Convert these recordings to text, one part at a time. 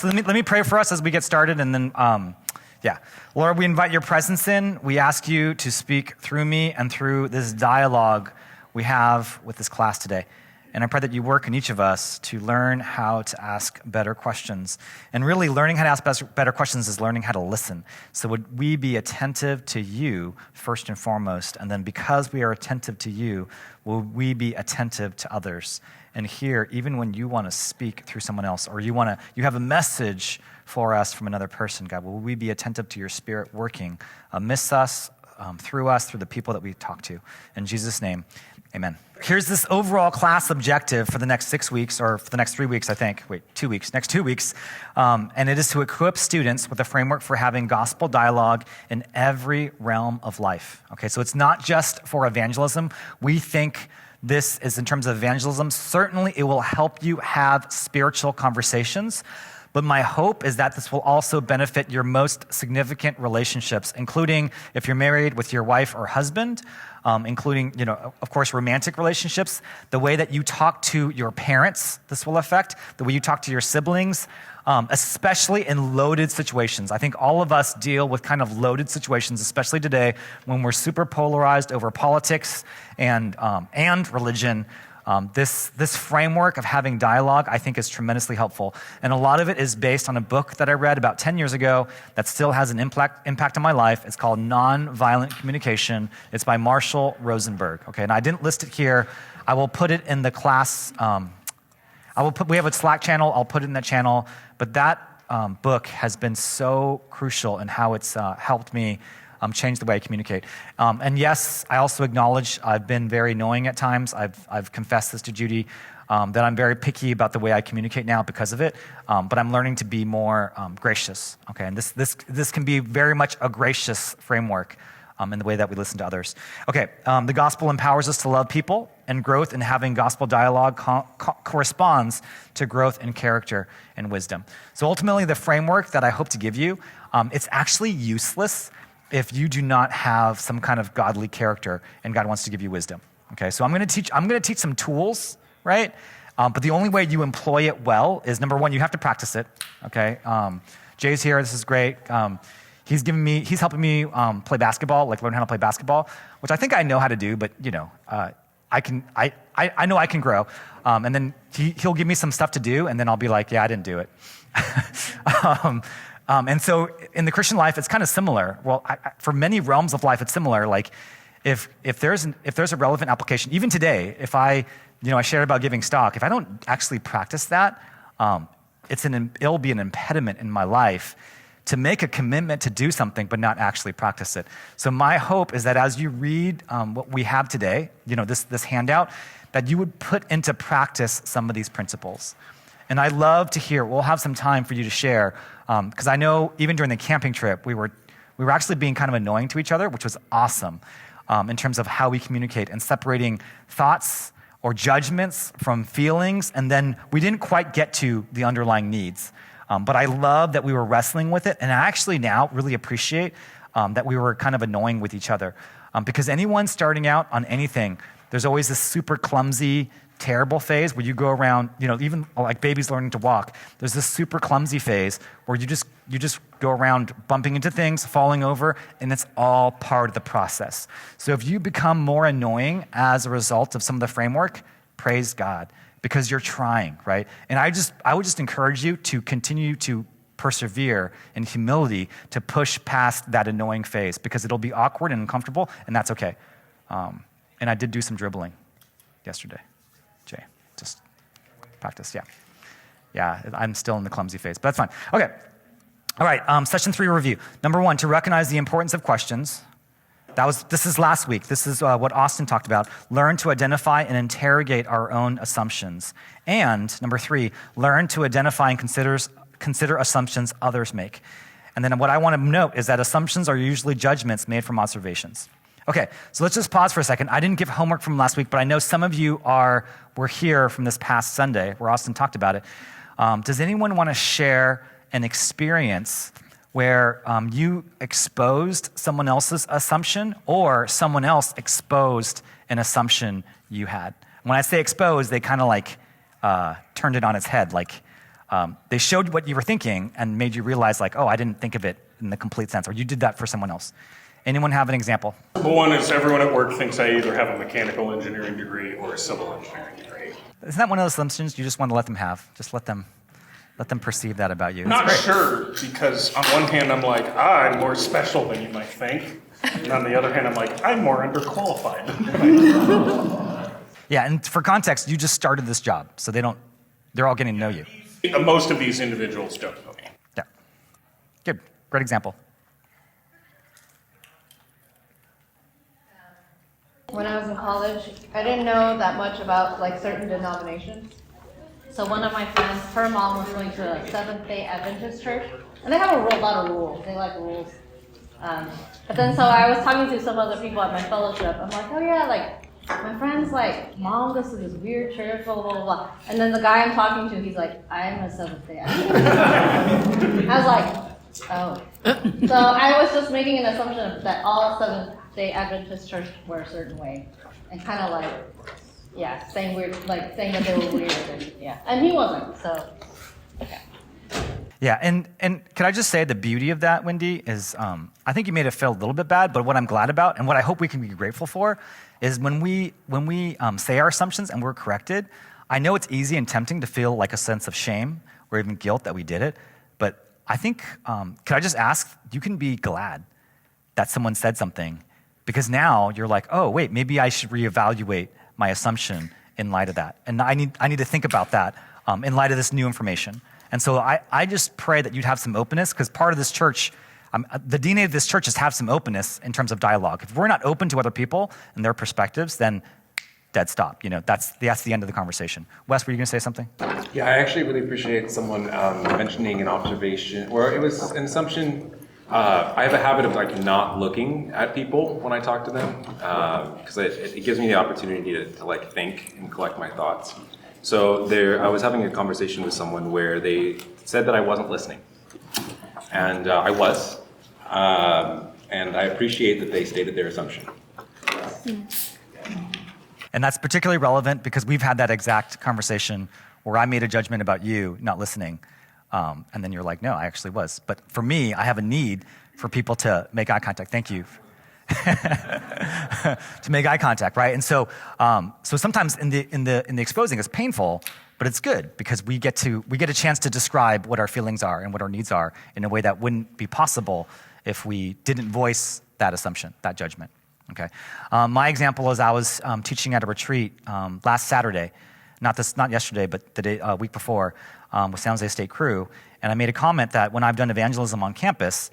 So let me pray for us as we get started, and then, Lord, we invite your presence in. We ask you to speak through me and through this dialogue we have with this class today. And I pray that you work in each of us to learn how to ask better questions. And really, learning how to ask better questions is learning how to listen. So would we be attentive to you first and foremost, and then because we are attentive to you, will we be attentive to others? And here, even when you want to speak through someone else, or you have a message for us from another person, God, will we be attentive to your Spirit working amidst us, through the people that we talk to? In Jesus' name, amen. Here's this overall class objective for the next 6 weeks, or for the next 3 weeks, I think. Next 2 weeks. And it is to equip students with a framework for having gospel dialogue in every realm of life. Okay, so it's not just for evangelism. We think this is in terms of evangelism. Certainly, it will help you have spiritual conversations. But my hope is that this will also benefit your most significant relationships, including if you're married with your wife or husband, including, of course, romantic relationships. The way that you talk to your parents, this will affect. The way you talk to your siblings, especially in loaded situations. I think all of us deal with kind of loaded situations, especially today when we're super polarized over politics and religion. This framework of having dialogue, I think, is tremendously helpful. And a lot of it is based on a book that I read about 10 years ago that still has an impact on my life. It's called Nonviolent Communication. It's by Marshall Rosenberg. Okay, and I didn't list it here. I will put it in the class. We have a Slack channel. I'll put it in that channel. But that book has been so crucial in how it's helped me change the way I communicate. And yes, I also acknowledge I've been very annoying at times. I've confessed this to Judy, that I'm very picky about the way I communicate now because of it. But I'm learning to be more gracious. Okay, and this can be very much a gracious framework in the way that we listen to others. Okay, the gospel empowers us to love people, and growth in having gospel dialogue corresponds to growth in character and wisdom. So ultimately, the framework that I hope to give you, it's actually useless if you do not have some kind of godly character and God wants to give you wisdom. Okay, so I'm going to teach some tools, right? But the only way you employ it well is, number one, you have to practice it. Okay, Jay's here. This is great. He's helping me play basketball, like learn how to play basketball, which I think I know how to do, but I know I can grow. And then he'll give me some stuff to do, and then I'll be like, yeah, I didn't do it. And so in the Christian life, it's kind of similar. Well, for many realms of life, it's similar. Like if there's a relevant application, even today, if I shared about giving stock, if I don't actually practice that, it'll be an impediment in my life to make a commitment to do something but not actually practice it. So my hope is that as you read what we have today, this handout, that you would put into practice some of these principles. And I love to hear, we'll have some time for you to share, because I know even during the camping trip, we were actually being kind of annoying to each other, which was awesome in terms of how we communicate and separating thoughts or judgments from feelings, and then we didn't quite get to the underlying needs. But I love that we were wrestling with it, and I actually now really appreciate that we were kind of annoying with each other. Because anyone starting out on anything, there's always this super clumsy, terrible phase where you go around, even like babies learning to walk. There's this super clumsy phase where you just go around bumping into things, falling over, and it's all part of the process. So if you become more annoying as a result of some of the framework, praise God, because you're trying, right? And I would just encourage you to continue to persevere in humility to push past that annoying phase, because it'll be awkward and uncomfortable, and that's okay. And I did do some dribbling yesterday. Jay, just practice, yeah. Yeah, I'm still in the clumsy phase, but that's fine. Okay, all right, session 3 review. Number 1, to recognize the importance of questions. This is last week. This is what Austin talked about. Learn to identify and interrogate our own assumptions. And number 3, learn to identify and consider assumptions others make. And then what I want to note is that assumptions are usually judgments made from observations. Okay, so let's just pause for a second. I didn't give homework from last week, but I know some of you were here from this past Sunday where Austin talked about it. Does anyone want to share an experience where you exposed someone else's assumption or someone else exposed an assumption you had? When I say exposed, they kind of like turned it on its head. Like they showed what you were thinking and made you realize like, oh, I didn't think of it in the complete sense, or you did that for someone else. Anyone have an example? One is everyone at work thinks I either have a mechanical engineering degree or a civil engineering degree. Isn't that one of those assumptions you just want to let them have? Just let them perceive that about you. Not sure, because on one hand I'm like, I'm more special than you might think. And on the other hand, I'm like, I'm more underqualified. Yeah, and for context, you just started this job, so they're all getting to know you. Most of these individuals don't know me. Yeah. Good. Great example. When I was in college, I didn't know that much about like certain denominations. So one of my friends, her mom was going to a Seventh-day Adventist church, and they have a lot of rules. They like rules. But then so I was talking to some other people at my fellowship. I'm like, oh yeah, like my friend's like, mom goes to this weird church, blah, blah, blah, blah. And then the guy I'm talking to, he's like, I'm a Seventh-day Adventist. I was like, oh. So I was just making an assumption that all Seventh-day Adventist church were a certain way. And kind of like, yeah, saying that they were weird. And he wasn't, so, okay. Yeah, and could I just say the beauty of that, Wendy, is I think you made it feel a little bit bad, but what I'm glad about and what I hope we can be grateful for is when we say our assumptions and we're corrected, I know it's easy and tempting to feel like a sense of shame or even guilt that we did it, but I think, could I just ask, you can be glad that someone said something, because now you're like, oh, wait, maybe I should reevaluate my assumption in light of that. And I need to think about that in light of this new information. And so I just pray that you'd have some openness, because part of this church, the DNA of this church is to have some openness in terms of dialogue. If we're not open to other people and their perspectives, then dead stop. That's the end of the conversation. Wes, were you going to say something? Yeah, I actually really appreciate someone mentioning an observation, or it was an assumption. I have a habit of like not looking at people when I talk to them, because it gives me the opportunity to like think and collect my thoughts. So I was having a conversation with someone where they said that I wasn't listening, and I was, and I appreciate that they stated their assumption. And that's particularly relevant because we've had that exact conversation where I made a judgment about you not listening, and then you're like, no, I actually was. But for me, I have a need for people to make eye contact. Thank you. To make eye contact, right? And so sometimes in the exposing, it's painful, but it's good because we get a chance to describe what our feelings are and what our needs are in a way that wouldn't be possible if we didn't voice that assumption, that judgment. Okay. My example is I was teaching at a retreat last Saturday, not yesterday, but the week before, with San Jose State Crew, and I made a comment that when I've done evangelism on campus,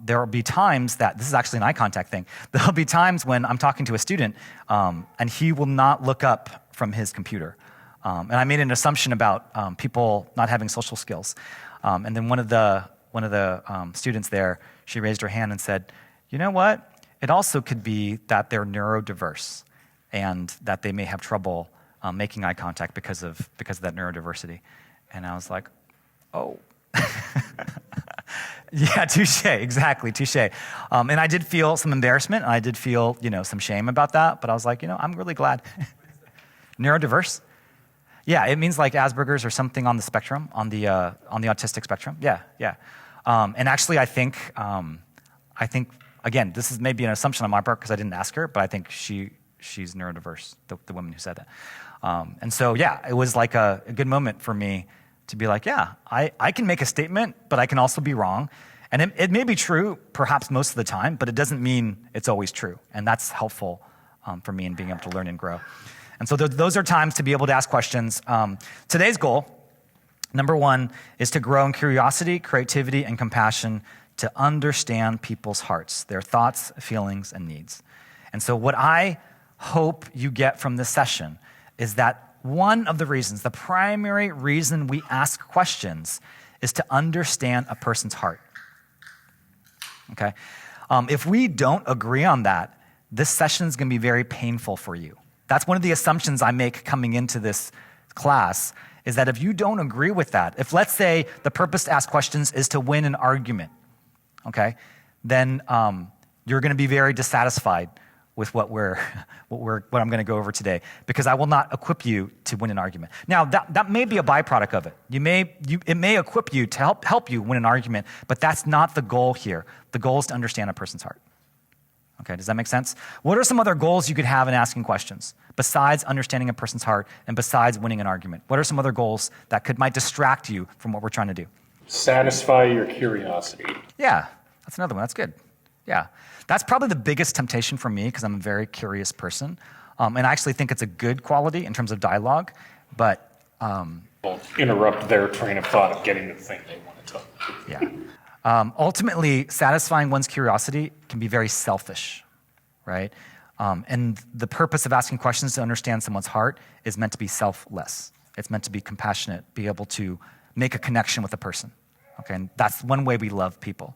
there will be times that, this is actually an eye contact thing, there'll be times when I'm talking to a student and he will not look up from his computer. And I made an assumption about people not having social skills. And then one of the students there, she raised her hand and said, you know what? It also could be that they're neurodiverse and that they may have trouble making eye contact because of that neurodiversity. And I was like, oh. Yeah, touche, exactly, touche. And I did feel some embarrassment, and I did feel, some shame about that, but I was like, I'm really glad. Neurodiverse? Yeah, it means like Asperger's or something on the spectrum, on the autistic spectrum. Yeah. And actually, I think, again, this is maybe an assumption on my part because I didn't ask her, but I think she's neurodiverse, the woman who said that. And so, yeah, it was like a good moment for me to be like, yeah, I can make a statement, but I can also be wrong. And it may be true, perhaps most of the time, but it doesn't mean it's always true. And that's helpful for me in being able to learn and grow. And so those are times to be able to ask questions. Today's goal, number one, is to grow in curiosity, creativity, and compassion to understand people's hearts, their thoughts, feelings, and needs. And so what I hope you get from this session is that one of the reasons, the primary reason we ask questions is to understand a person's heart. Okay? If we don't agree on that, this session is going to be very painful for you. That's one of the assumptions I make coming into this class, is that if you don't agree with that, if let's say the purpose to ask questions is to win an argument, okay, then you're going to be very dissatisfied with what I'm going to go over today, because I will not equip you to win an argument. Now, that may be a byproduct of it. It may equip you to help you win an argument, but that's not the goal here. The goal is to understand a person's heart. Okay, does that make sense? What are some other goals you could have in asking questions besides understanding a person's heart and besides winning an argument? What are some other goals that might distract you from what we're trying to do? Satisfy your curiosity. Yeah, that's another one. That's good. Yeah, that's probably the biggest temptation for me because I'm a very curious person. And I actually think it's a good quality in terms of dialogue, but... Will interrupt their train of thought of getting the thing they want to talk about. Yeah. Ultimately, satisfying one's curiosity can be very selfish, right? And the purpose of asking questions to understand someone's heart is meant to be selfless. It's meant to be compassionate, be able to make a connection with a person. Okay, and that's one way we love people.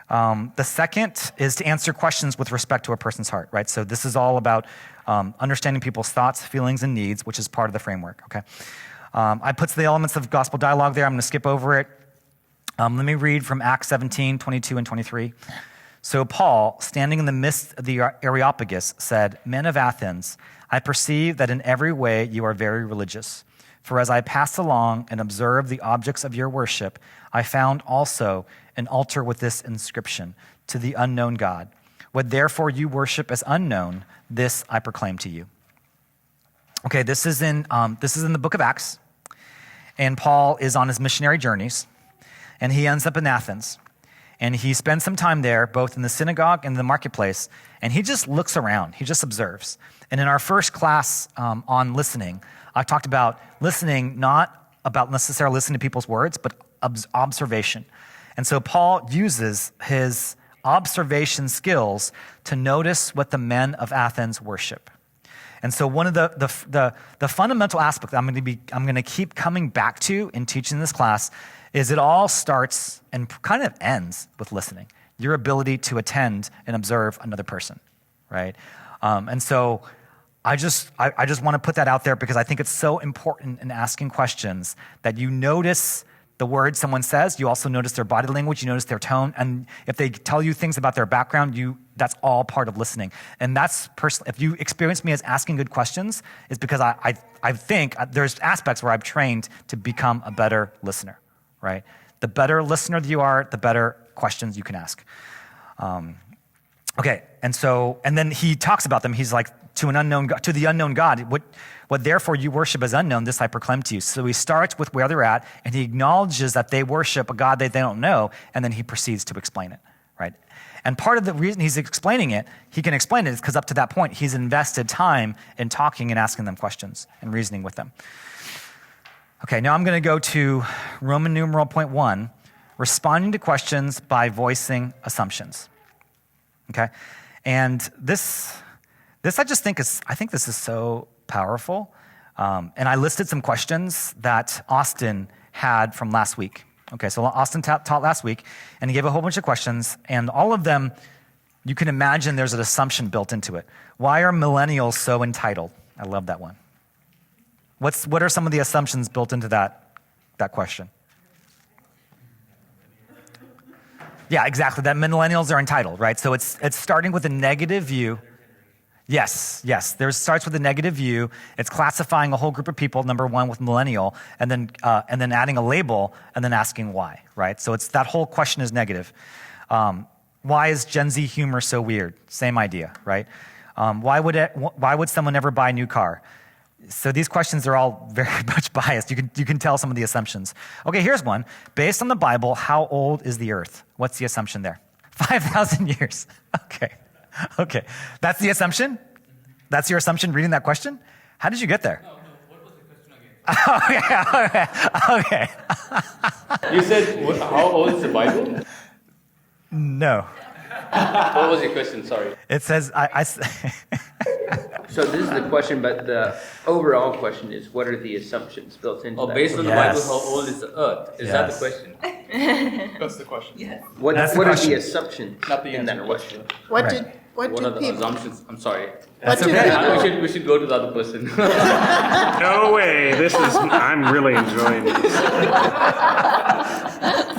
The second is to answer questions with respect to a person's heart, right? So this is all about understanding people's thoughts, feelings, and needs, which is part of the framework, okay? I put the elements of gospel dialogue there. I'm going to skip over it. Let me read from Acts 17, 22 and 23. So Paul, standing in the midst of the Areopagus, said, "Men of Athens, I perceive that in every way you are very religious. For as I passed along and observed the objects of your worship, I found also an altar with this inscription, to the unknown God. What therefore you worship as unknown, this I proclaim to you." Okay, this is in the book of Acts, and Paul is on his missionary journeys. And he ends up in Athens. And he spends some time there, both in the synagogue and the marketplace. And he just looks around. He just observes. And in our first class on listening, I talked about listening, not about necessarily listening to people's words, but observation. And so Paul uses his observation skills to notice what the men of Athens worship. And so one of the fundamental aspect that I'm going to keep coming back to in teaching this class is it all starts and kind of ends with listening. Your ability to attend and observe another person, right? And so I just want to put that out there because I think it's so important in asking questions that you notice the words someone says, you also notice their body language, you notice their tone, and if they tell you things about their background, that's all part of listening. And that's personally, if you experience me as asking good questions, it's because I think there's aspects where I've trained to become a better listener. Right? The better listener you are, the better questions you can ask. Okay, and then he talks about them. He's like, to the unknown God, what therefore you worship as unknown, this I proclaim to you. So he starts with where they're at, and he acknowledges that they worship a God that they don't know, and then he proceeds to explain it, right? And part of the reason he's explaining it, he can explain it, is because up to that point, he's invested time in talking and asking them questions and reasoning with them. Okay, now I'm going to go to Roman numeral point 1, responding to questions by voicing assumptions. Okay, and this I just think this is so powerful. And I listed some questions that Austin had from last week. Okay, so Austin taught last week, and he gave a whole bunch of questions, and all of them, you can imagine there's an assumption built into it. Why are millennials so entitled? I love that one. What are some of the assumptions built into that question? Yeah, exactly. That millennials are entitled, right? So it's starting with a negative view. Yes. There starts with a negative view. It's classifying a whole group of people, number one, with millennial, and then adding a label, and then asking why, right? So it's that whole question is negative. Why is Gen Z humor so weird? Same idea, right? Why would someone ever buy a new car? So these questions are all very much biased. You can tell some of the assumptions. Okay, here's one. Based on the Bible, how old is the earth? What's the assumption there? 5,000 years. Okay. That's the assumption? That's your assumption reading that question? How did you get there? No, what was the question again? Okay. You said, how old is the Bible? No. What was your question? Sorry. It says, So this is the question, but the overall question is, what are the assumptions built into that? Based on the Yes. Bible, how old is the earth? Is that the question? That's the question. What That's the are question. the assumptions Not the in answer that question. question? What Right. did What are the people? assumptions? I'm sorry. That's What did okay. We should go to the other person. No way. I'm really enjoying this.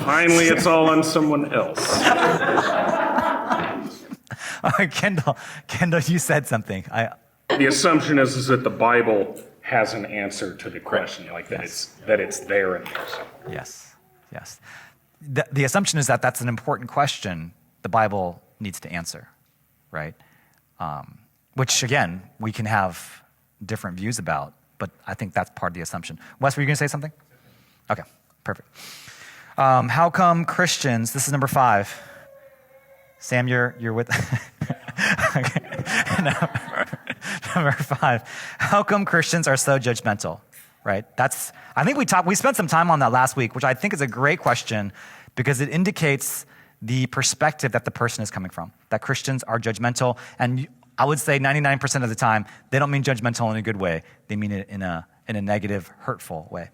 Finally, it's all on someone else. Kendall, you said something. The assumption is that the Bible has an answer to the question, like that it's there in there. So. Yes. The assumption is that that's an important question the Bible needs to answer, right? Which, again, we can have different views about, but I think that's part of the assumption. Wes, were you going to say something? Okay, perfect. How come Christians, this is number 5. Sam, you're with, okay. Number 5, how come Christians are so judgmental, right? I think we spent some time on that last week, which I think is a great question because it indicates the perspective that the person is coming from, that Christians are judgmental, and I would say 99% of the time, they don't mean judgmental in a good way. They mean it in a negative, hurtful way.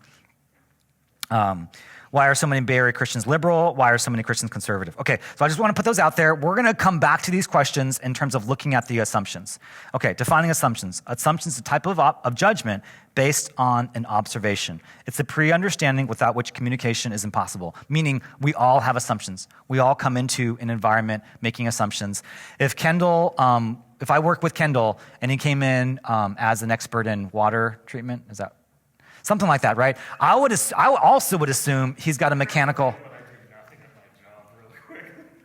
Why are so many Bay Area Christians liberal? Why are so many Christians conservative? Okay, so I just want to put those out there. We're going to come back to these questions in terms of looking at the assumptions. Okay, defining assumptions. Assumptions is a type of judgment based on an observation. It's a pre-understanding without which communication is impossible, meaning we all have assumptions. We all come into an environment making assumptions. If I work with Kendall and he came in as an expert in water treatment, is that something like that, right? I also would assume he's got a mechanical.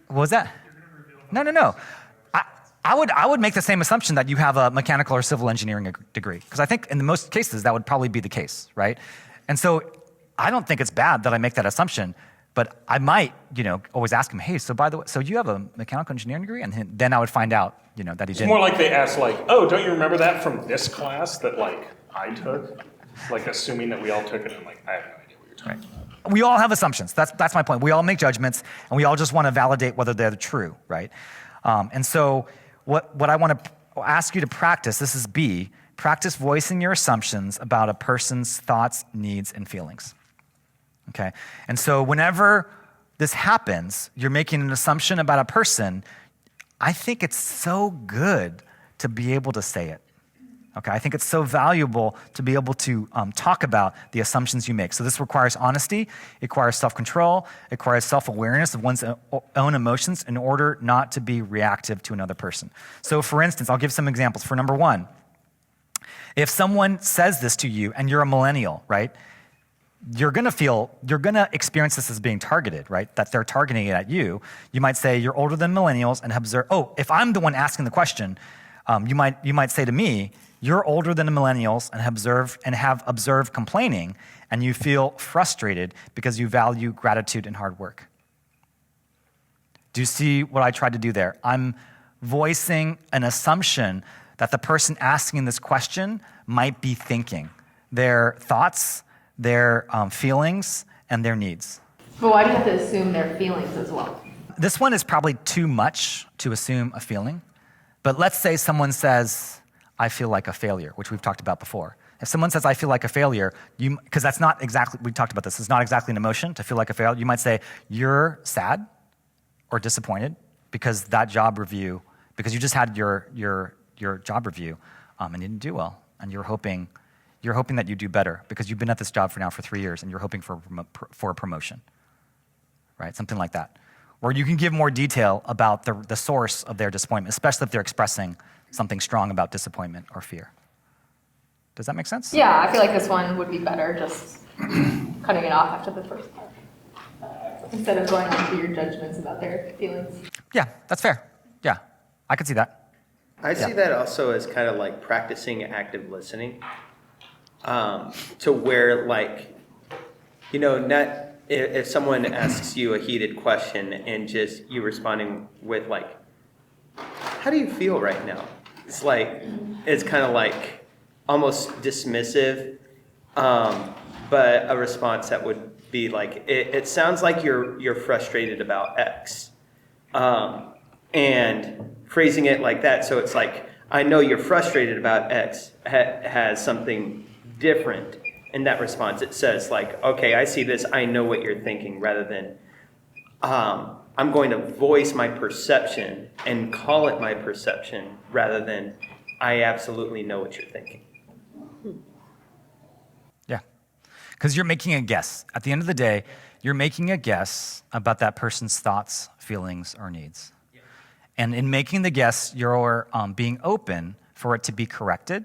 What was that? No. I would make the same assumption that you have a mechanical or civil engineering degree, because I think in the most cases that would probably be the case, right? And so I don't think it's bad that I make that assumption, but I might, always ask him, hey, so by the way, so you have a mechanical engineering degree? And then I would find out, that he didn't. It's more like they ask, oh, don't you remember that from this class that, I took? Assuming that we all took it, and I have no idea what you're talking about. We all have assumptions. That's my point. We all make judgments, and we all just want to validate whether they're true, right? And so what I want to ask you to practice, this is B, practice voicing your assumptions about a person's thoughts, needs, and feelings. Okay? And so whenever this happens, you're making an assumption about a person, I think it's so good to be able to say it. Okay, I think it's so valuable to be able to talk about the assumptions you make. So this requires honesty, it requires self-control, it requires self-awareness of one's own emotions in order not to be reactive to another person. So for instance, I'll give some examples. For number 1, if someone says this to you and you're a millennial, right? You're gonna experience this as being targeted, right? That they're targeting it at you. You might say you're older than millennials and observe, if I'm the one asking the question, you might say to me, you're older than the millennials and have observed complaining, and you feel frustrated because you value gratitude and hard work. Do you see what I tried to do there? I'm voicing an assumption that the person asking this question might be thinking, their thoughts, their feelings, and their needs. But why do you have to assume their feelings as well? This one is probably too much to assume a feeling, but let's say someone says, I feel like a failure, which we've talked about before. If someone says, I feel like a failure, because that's not exactly, we talked about this, it's not exactly an emotion to feel like a failure. You might say, you're sad or disappointed because that job review, because you just had your job review and you didn't do well, and you're hoping that you do better because you've been at this job for 3 years and you're hoping for a promotion, right? Something like that. Or you can give more detail about the source of their disappointment, especially if they're expressing something strong about disappointment or fear. Does that make sense? Yeah, I feel like this one would be better just cutting it off after the first part. Instead of going on to your judgments about their feelings. Yeah, that's fair. Yeah, I could see that. I see that also as kind of like practicing active listening, to where not if someone asks you a heated question and just you responding with how do you feel right now? It's kind of like almost dismissive, but a response that would be it sounds like you're frustrated about X, and phrasing it like that, so it's I know you're frustrated about X has something different in that response. It says okay, I see this, I know what you're thinking, rather than I'm going to voice my perception and call it my perception rather than I absolutely know what you're thinking. Yeah, because you're making a guess. At the end of the day, you're making a guess about that person's thoughts, feelings, or needs. And in making the guess, you're being open for it to be corrected.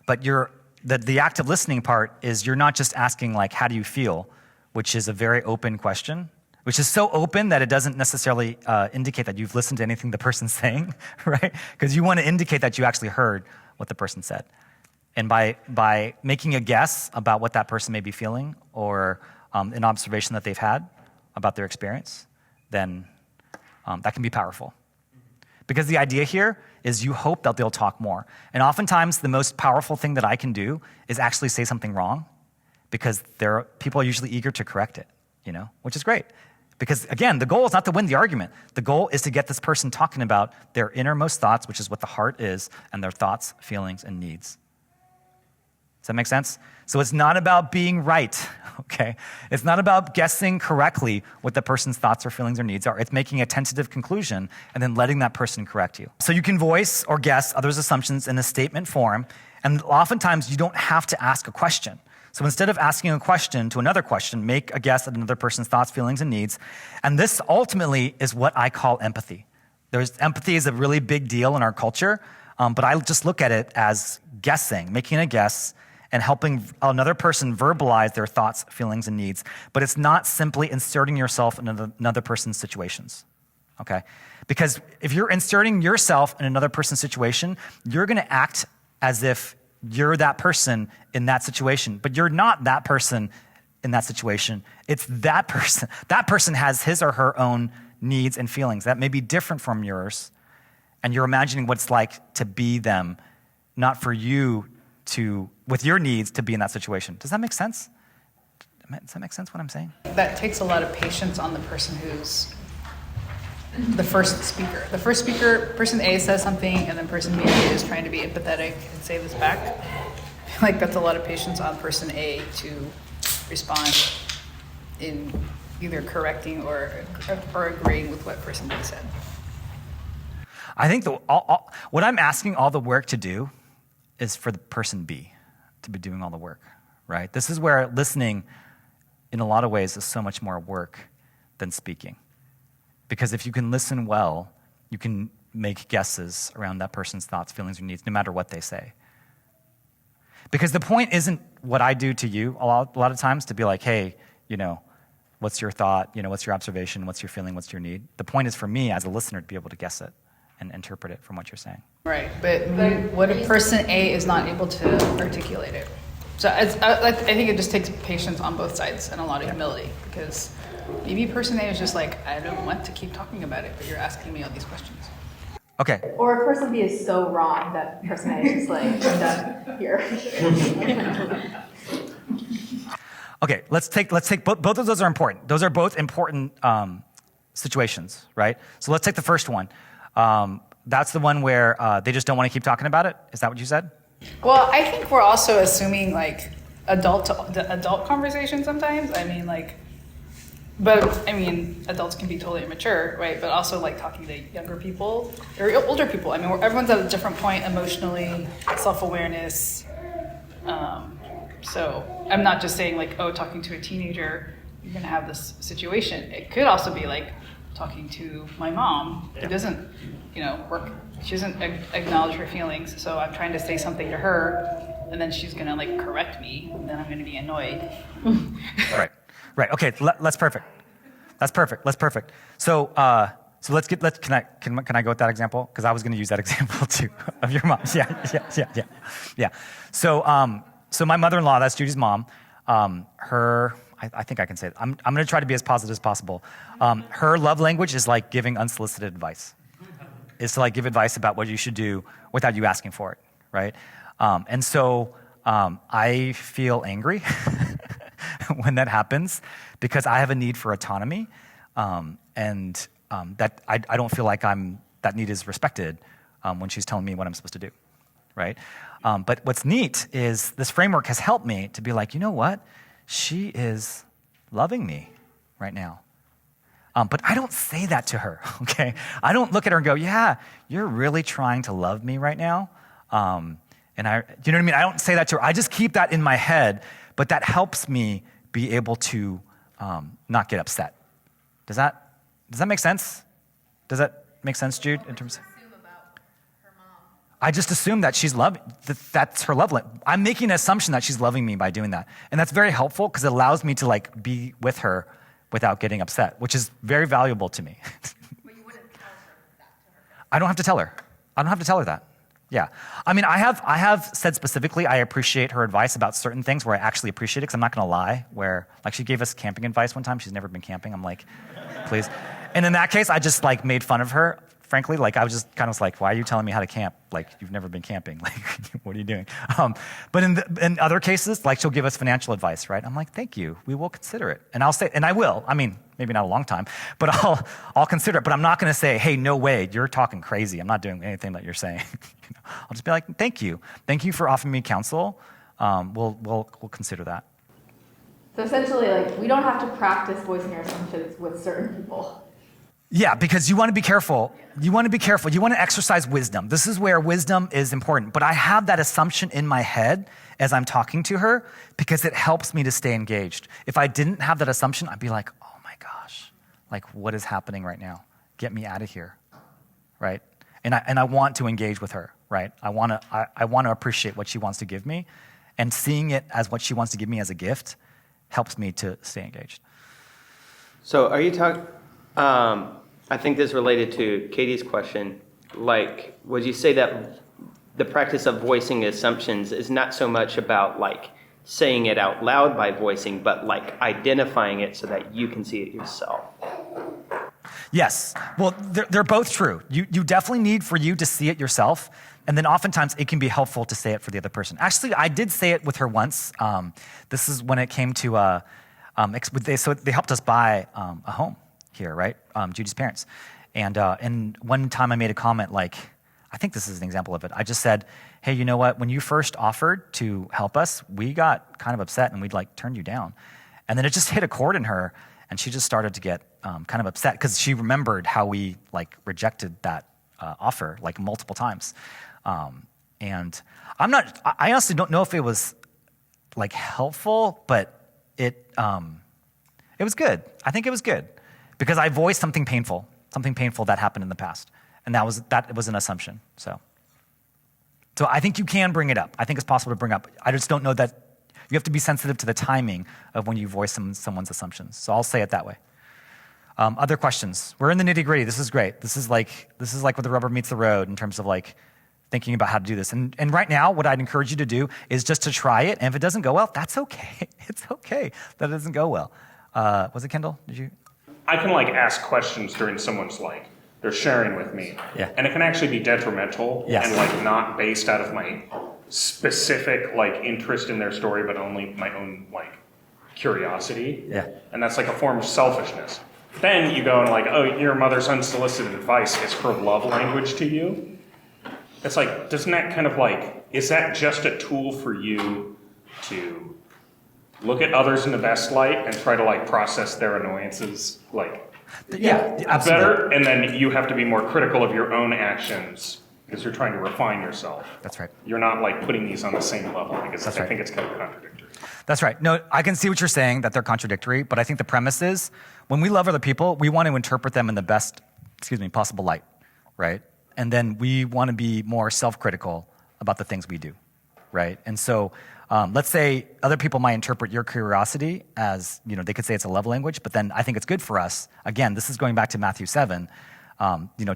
But the active listening part is you're not just asking, like, how do you feel, which is a very open question, which is so open that it doesn't necessarily indicate that you've listened to anything the person's saying, right? Because you want to indicate that you actually heard what the person said. And by making a guess about what that person may be feeling or an observation that they've had about their experience, then that can be powerful. Because the idea here is you hope that they'll talk more. And oftentimes the most powerful thing that I can do is actually say something wrong, because people are usually eager to correct it, which is great. Because again, the goal is not to win the argument. The goal is to get this person talking about their innermost thoughts, which is what the heart is, and their thoughts, feelings, and needs. Does that make sense? So it's not about being right, okay? It's not about guessing correctly what the person's thoughts or feelings or needs are. It's making a tentative conclusion and then letting that person correct you. So you can voice or guess others' assumptions in a statement form, and oftentimes you don't have to ask a question. So instead of asking a question to another question, make a guess at another person's thoughts, feelings, and needs. And this ultimately is what I call empathy. Empathy is a really big deal in our culture, but I just look at it as guessing, making a guess, and helping another person verbalize their thoughts, feelings, and needs. But it's not simply inserting yourself in another person's situations, okay? Because if you're inserting yourself in another person's situation, you're gonna act as if you're that person in that situation, but you're not that person in that situation. It's that person. That person has his or her own needs and feelings that may be different from yours, and you're imagining what it's like to be them, not for you with your needs to be in that situation. Does that make sense? Does that make sense what I'm saying? That takes a lot of patience on the person who's the first speaker. The first speaker, person A says something, and then person B is trying to be empathetic and say this back. I feel like that's a lot of patience on person A to respond in either correcting or agreeing with what person B said. I think what I'm asking all the work to do is for the person B to be doing all the work, right? This is where listening, in a lot of ways, is so much more work than speaking. Because if you can listen well, you can make guesses around that person's thoughts, feelings, or needs, no matter what they say. Because the point isn't what I do to you a lot of times, to be like, hey, what's your thought? What's your observation? What's your feeling? What's your need? The point is for me as a listener to be able to guess it and interpret it from what you're saying. Right, but what if person A is not able to articulate it? So I think it just takes patience on both sides and a lot of humility, because maybe person A is just like, I don't want to keep talking about it, but you're asking me all these questions. Okay. Or if person B is so wrong that person A is just like, I'm done here. Okay, let's take both of those are important. Those are both important situations, right? So let's take the first one. That's the one where they just don't want to keep talking about it. Is that what you said? Well, I think we're also assuming like adult conversation sometimes. Adults can be totally immature, right? But also like talking to younger people or older people. Everyone's at a different point emotionally, self-awareness. So I'm not just saying like, talking to a teenager, you're gonna have this situation. It could also be like talking to my mom who doesn't, work. She doesn't acknowledge her feelings. So I'm trying to say something to her, and then she's gonna like correct me, and then I'm gonna be annoyed. Right. Okay. That's perfect. That's perfect. So can I go with that example? Because I was going to use that example too of your mom. Yeah. So my mother-in-law, that's Judy's mom. I think I can say it. I'm going to try to be as positive as possible. Her love language is like giving unsolicited advice. It's to like give advice about what you should do without you asking for it, right? And so I feel angry when that happens, because I have a need for autonomy, and that I don't feel like that need is respected when she's telling me what I'm supposed to do, right? But what's neat is this framework has helped me to be like, you know what? She is loving me right now. But I don't say that to her, okay? I don't look at her and go, yeah, you're really trying to love me right now. And you know what I mean? I don't say that to her. I just keep that in my head, but that helps me be able to not get upset. Does that make sense? Does that make sense, Jude? In terms of, I just assume that that's her love language. I'm making an assumption that she's loving me by doing that. And that's very helpful because it allows me to like be with her without getting upset, which is very valuable to me. But you wouldn't tell her that to her. I don't have to tell her. I don't have to tell her that. Yeah. I mean, I have said specifically I appreciate her advice about certain things where I actually appreciate it because I'm not going to lie, where like she gave us camping advice one time. She's never been camping. I'm like, please. And in that case, I just like made fun of her. Frankly, like I was just kind of like, why are you telling me how to camp? Like you've never been camping. Like, what are you doing? But in other cases, like she'll give us financial advice, right? I'm like, thank you. We will consider it. And I'll say, and I will. I mean, maybe not a long time, but I'll consider it. But I'm not going to say, hey, no way, you're talking crazy. I'm not doing anything that you're saying. I'll just be like, thank you for offering me counsel. We'll consider that. So essentially, like, we don't have to practice voicing our assumptions with certain people. Yeah, because you want to be careful. You want to be careful. You want to exercise wisdom. This is where wisdom is important. But I have that assumption in my head as I'm talking to her because it helps me to stay engaged. If I didn't have that assumption, I'd be like, oh my gosh, like what is happening right now? Get me out of here, right? And I want to engage with her, right? I want to appreciate what she wants to give me, and seeing it as what she wants to give me as a gift helps me to stay engaged. So are you talking, I think this is related to Katie's question. Like, would you say that the practice of voicing assumptions is not so much about like saying it out loud by voicing, but like identifying it so that you can see it yourself? Yes. Well, they're both true. You definitely need for you to see it yourself. And then oftentimes it can be helpful to say it for the other person. Actually, I did say it with her once. This is when it came to, so they helped us buy a home here, right? Judy's parents. And one time I made a comment like, I think this is an example of it. I just said, hey, you know what? When you first offered to help us, we got kind of upset and we'd like turned you down. And then it just hit a chord in her and she just started to get kind of upset because she remembered how we like rejected that offer like multiple times. And I honestly don't know if it was like helpful, but it was good. I think it was good because I voiced something painful that happened in the past. And that was an assumption. So I think you can bring it up. I think it's possible to bring up. I just don't know that you have to be sensitive to the timing of when you voice someone's assumptions. So I'll say it that way. Other questions? We're in the nitty gritty. This is great. This is like where the rubber meets the road in terms of like thinking about how to do this. And right now, what I'd encourage you to do is just to try it. And if it doesn't go well, that's okay. It's okay that it doesn't go well. Was it Kendall? Did you? I can like ask questions during someone's like, they're sharing with me. Yeah. And it can actually be detrimental Yes. and like not based out of my specific like interest in their story, but only my own like curiosity. Yeah. And that's like a form of selfishness. Then you go and like, oh, your mother's unsolicited advice is her love language to you. It's like, doesn't that kind of like, is that just a tool for you to look at others in the best light and try to like process their annoyances like Yeah, absolutely. better? And then you have to be more critical of your own actions because you're trying to refine yourself. That's right. You're not like putting these on the same level because That's I right. think it's kind of contradictory. That's right. No, I can see what you're saying, that they're contradictory, but I think the premise is when we love other people, we want to interpret them in the best, possible light, right? And then we want to be more self-critical about the things we do, right? And so let's say other people might interpret your curiosity as, they could say it's a love language, but then I think it's good for us. Again, this is going back to Matthew 7.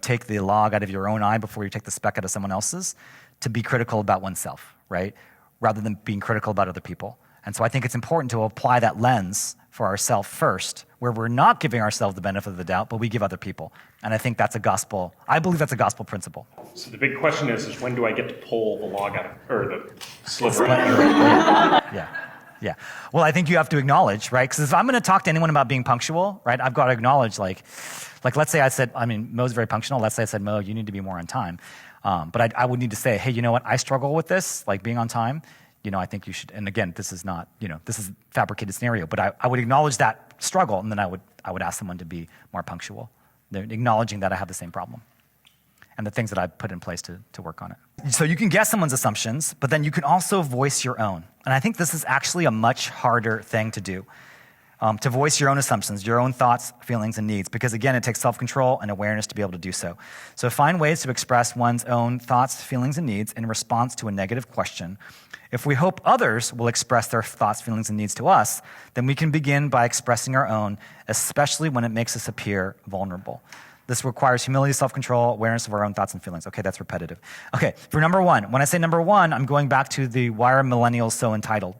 Take the log out of your own eye before you take the speck out of someone else's, to be critical about oneself, right? Rather than being critical about other people. And so I think it's important to apply that lens for ourselves first, where we're not giving ourselves the benefit of the doubt, but we give other people. And I think that's I believe that's a gospel principle. So the big question is when do I get to pull the log out of, or the sliver out of your Yeah. Well, I think you have to acknowledge, right? Because if I'm going to talk to anyone about being punctual, right, I've got to acknowledge, like let's say I said, Mo's very punctual. Let's say I said, Mo, you need to be more on time. But I would need to say, hey, you know what? I struggle with this, like being on time. I think you should, and again, this is not, this is a fabricated scenario, but I would acknowledge that struggle, and then I would ask someone to be more punctual. They're acknowledging that I have the same problem and the things that I've put in place to work on it. So you can guess someone's assumptions, but then you can also voice your own. And I think this is actually a much harder thing to do. to voice your own assumptions, your own thoughts, feelings, and needs, because again, it takes self-control and awareness to be able to do so. So find ways to express one's own thoughts, feelings, and needs in response to a negative question. If we hope others will express their thoughts, feelings, and needs to us, then we can begin by expressing our own, especially when it makes us appear vulnerable. This requires humility, self-control, awareness of our own thoughts and feelings. Okay, that's repetitive. Okay, for number one, when I say number one, I'm going back to the why are millennials so entitled?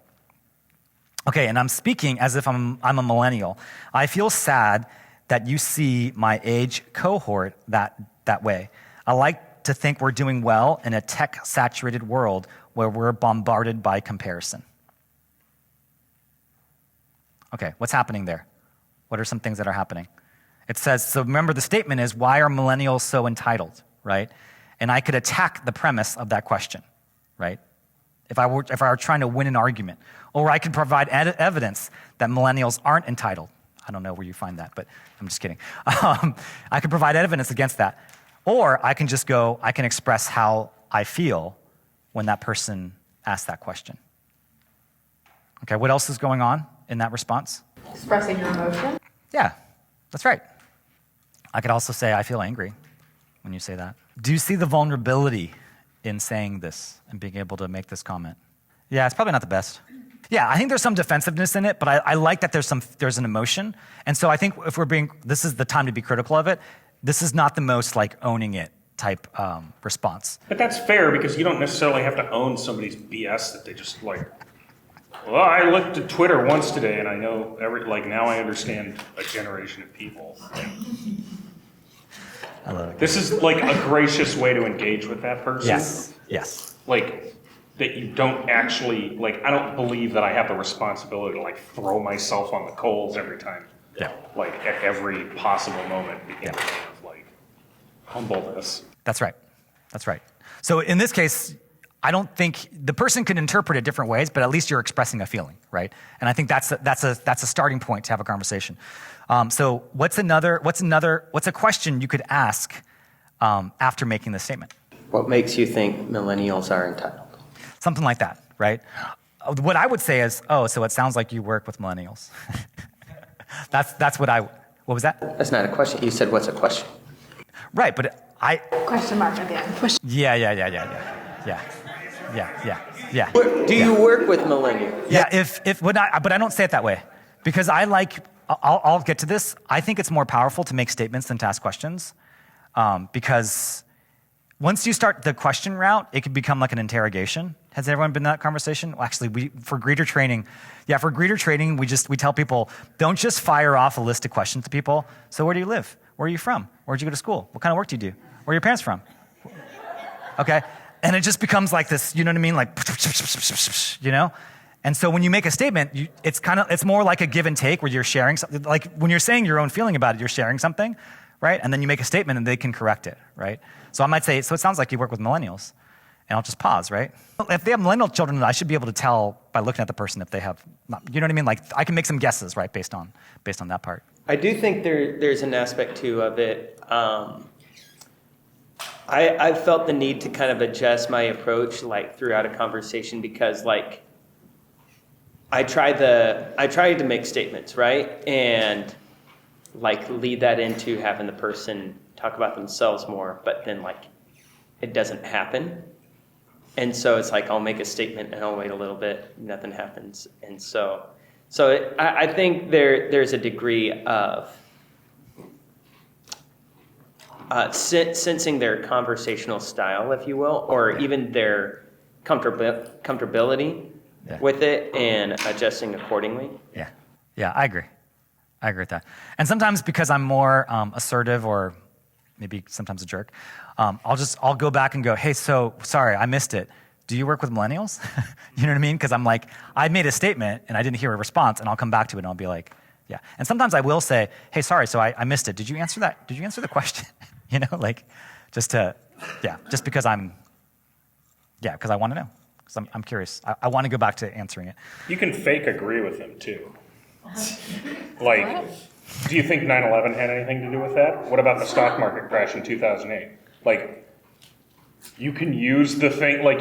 Okay, and I'm speaking as if I'm a millennial. I feel sad that you see my age cohort that way. I like to think we're doing well in a tech-saturated world where we're bombarded by comparison. Okay, what's happening there? What are some things that are happening? It says, so remember the statement is, why are millennials so entitled, right? And I could attack the premise of that question, right? If I were trying to win an argument. Or I could provide evidence that millennials aren't entitled. I don't know where you find that, but I'm just kidding. I could provide evidence against that. Or I can just go, I can express how I feel when that person asks that question. Okay, what else is going on in that response? Expressing your emotion. Yeah, that's right. I could also say, I feel angry when you say that. Do you see the vulnerability in saying this and being able to make this comment? Yeah, it's probably not the best. Yeah, I think there's some defensiveness in it, but I like that there's an emotion. And so I think if this is the time to be critical of it, this is not the most like owning it type response. But that's fair because you don't necessarily have to own somebody's BS that they just like, well, I looked at Twitter once today and I know now I understand a generation of people. I love it. This is like a gracious way to engage with that person. Yes. Like, that you don't actually, like, I don't believe that I have the responsibility to, like, throw myself on the coals every time. Yeah. Like, at every possible moment, in a way of, like, humbleness. That's right. So in this case, I don't think the person can interpret it different ways, but at least you're expressing a feeling, right? And I think that's a starting point to have a conversation. So what's a question you could ask after making this statement? What makes you think millennials are entitled? Something like that, right? What I would say is, so it sounds like you work with millennials. That's what was that? That's not a question. You said, what's a question? Right, but Question mark at the end. Yeah. Do you work with millennials? Yeah, but I don't say it that way because I'll get to this. I think it's more powerful to make statements than to ask questions because once you start the question route, it could become like an interrogation. Has everyone been in that conversation? Well, actually, for greeter training, we tell people, don't just fire off a list of questions to people. So where do you live? Where are you from? Where'd you go to school? What kind of work do you do? Where are your parents from? Okay? And it just becomes like this, you know what I mean? Like, you know? And so when you make a statement, it's more like a give and take where you're sharing something. Like when you're saying your own feeling about it, you're sharing something, right? And then you make a statement and they can correct it, right? So I might say, so it sounds like you work with millennials. And I'll just pause, right? If they have millennial children, I should be able to tell by looking at the person if they have, you know what I mean? Like I can make some guesses, right, based on that part. I do think there's an aspect too of it. I felt the need to kind of adjust my approach like throughout a conversation because like I tried to make statements, right? And like lead that into having the person talk about themselves more, but then like it doesn't happen. And so it's like I'll make a statement and I'll wait a little bit, nothing happens. And I think there's a degree of sensing their conversational style, if you will, or even their comfortability with it and adjusting accordingly. Yeah, I agree with that. And sometimes because I'm more assertive or maybe sometimes a jerk, I'll go back and go, hey, so sorry, I missed it. Do you work with millennials? You know what I mean? Because I'm like, I made a statement and I didn't hear a response, and I'll come back to it and I'll be like, yeah. And sometimes I will say, hey, sorry, so I missed it. Did you answer that? Did you answer the question? You know, like just because because I want to know. Because I'm curious. I want to go back to answering it. You can fake agree with them too. Like, do you think 9/11 had anything to do with that? What about the stock market crash in 2008? Like, you can use the thing, like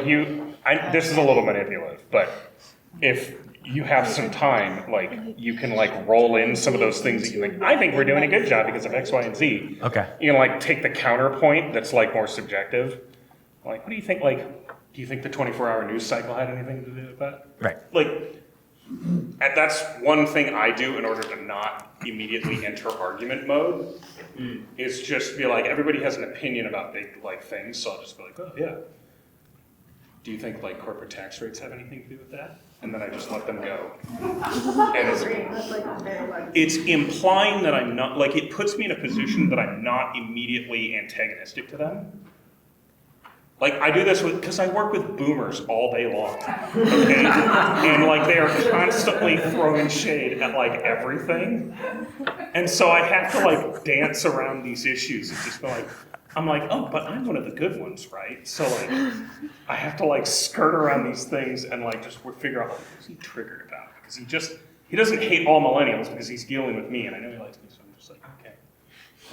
this is a little manipulative, but if you have some time, like you can like roll in some of those things that you think, I think we're doing a good job because of X, Y, and Z. Okay. You can like take the counterpoint that's like more subjective. Like, what do you think? Like, do you think the 24-hour news cycle had anything to do with that? Right. Like, and that's one thing I do in order to not immediately enter argument mode. Is just be like, everybody has an opinion about big like things, so I'll just be like, oh yeah. Do you think like corporate tax rates have anything to do with that? And then I just let them go. And it's implying that I'm not, like it puts me in a position that I'm not immediately antagonistic to them. Like I do this because I work with boomers all day long, okay? And like they are constantly throwing shade at like everything. And so I have to like dance around these issues and just be like, I'm like, oh, but I'm one of the good ones, right? So like, I have to like skirt around these things and like just figure out, who's he triggered about? Because he doesn't hate all millennials because he's dealing with me and I know he likes me, so I'm just like,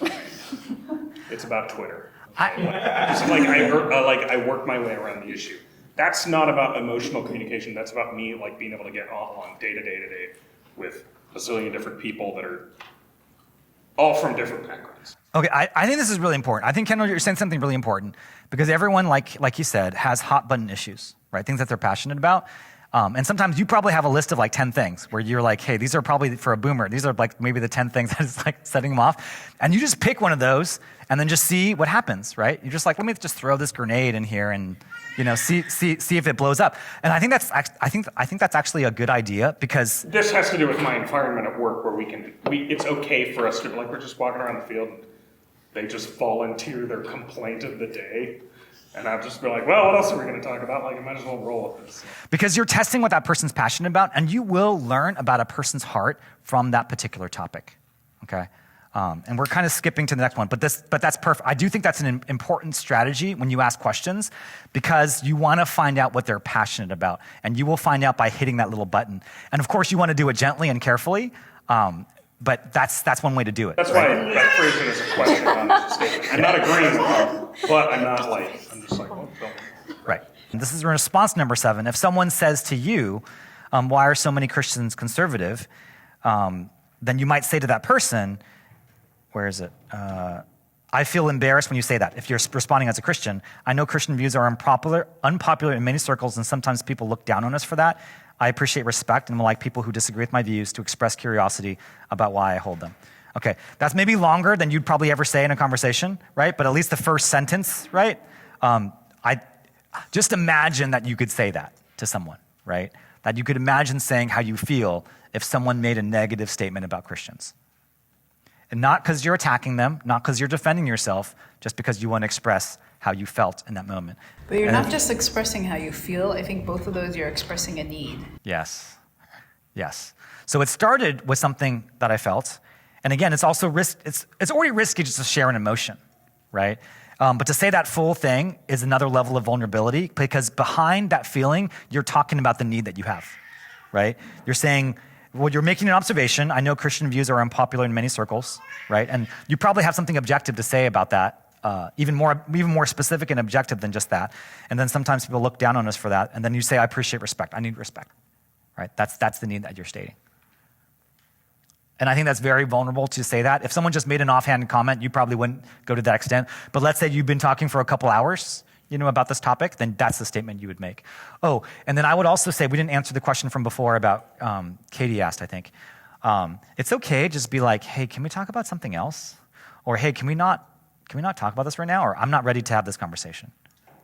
okay. It's about Twitter. Just like I work my way around the issue. That's not about emotional communication. That's about me like being able to get along day to day with a zillion different people that are all from different backgrounds. Okay, I think this is really important. I think, Kendall, you're saying something really important because everyone, like you said, has hot button issues, right? Things that they're passionate about. And sometimes you probably have a list of like 10 things where you're like, hey, these are probably for a boomer. These are like maybe the 10 things that is like setting them off. And you just pick one of those and then just see what happens, right? You're just like, let me just throw this grenade in here and, see if it blows up. And I think that's actually a good idea because this has to do with my environment at work where it's okay for us to, like, we're just walking around the field and they just volunteer their complaint of the day. And I'll just be like, well, what else are we going to talk about? Like, I might as well roll with this. Because you're testing what that person's passionate about, and you will learn about a person's heart from that particular topic, okay? And we're kind of skipping to the next one, but that's perfect. I do think that's an important strategy when you ask questions because you want to find out what they're passionate about, and you will find out by hitting that little button. And of course, you want to do it gently and carefully, but that's one way to do it. That's why I phrased it as a question, not as a statement. I'm not agreeing with them, but I'm just like, oh, right. And this is response number 7. If someone says to you, why are so many Christians conservative? Then you might say to that person, where is it? I feel embarrassed when you say that. If you're responding as a Christian, I know Christian views are unpopular in many circles, and sometimes people look down on us for that. I appreciate respect and would like people who disagree with my views to express curiosity about why I hold them. Okay, that's maybe longer than you'd probably ever say in a conversation, right? But at least the first sentence, right? I just imagine that you could say that to someone, right? That you could imagine saying how you feel if someone made a negative statement about Christians. And not because you're attacking them, not because you're defending yourself, just because you want to express how you felt in that moment. But you're not just expressing how you feel. I think both of those, you're expressing a need. Yes. So it started with something that I felt. And again, it's also it's already risky just to share an emotion, right? But to say that full thing is another level of vulnerability because behind that feeling, you're talking about the need that you have, right? You're saying, well, you're making an observation. I know Christian views are unpopular in many circles, right? And you probably have something objective to say about that, even more specific and objective than just that. And then sometimes people look down on us for that. And then you say, I appreciate respect. I need respect, right? That's the need that you're stating. And I think that's very vulnerable to say that. If someone just made an offhand comment, you probably wouldn't go to that extent. But let's say you've been talking for a couple hours, about this topic, then that's the statement you would make. Oh, and then I would also say, we didn't answer the question from before about, Katie asked, I think. It's okay, just be like, hey, can we talk about something else? Or hey, can we not talk about this right now? Or I'm not ready to have this conversation,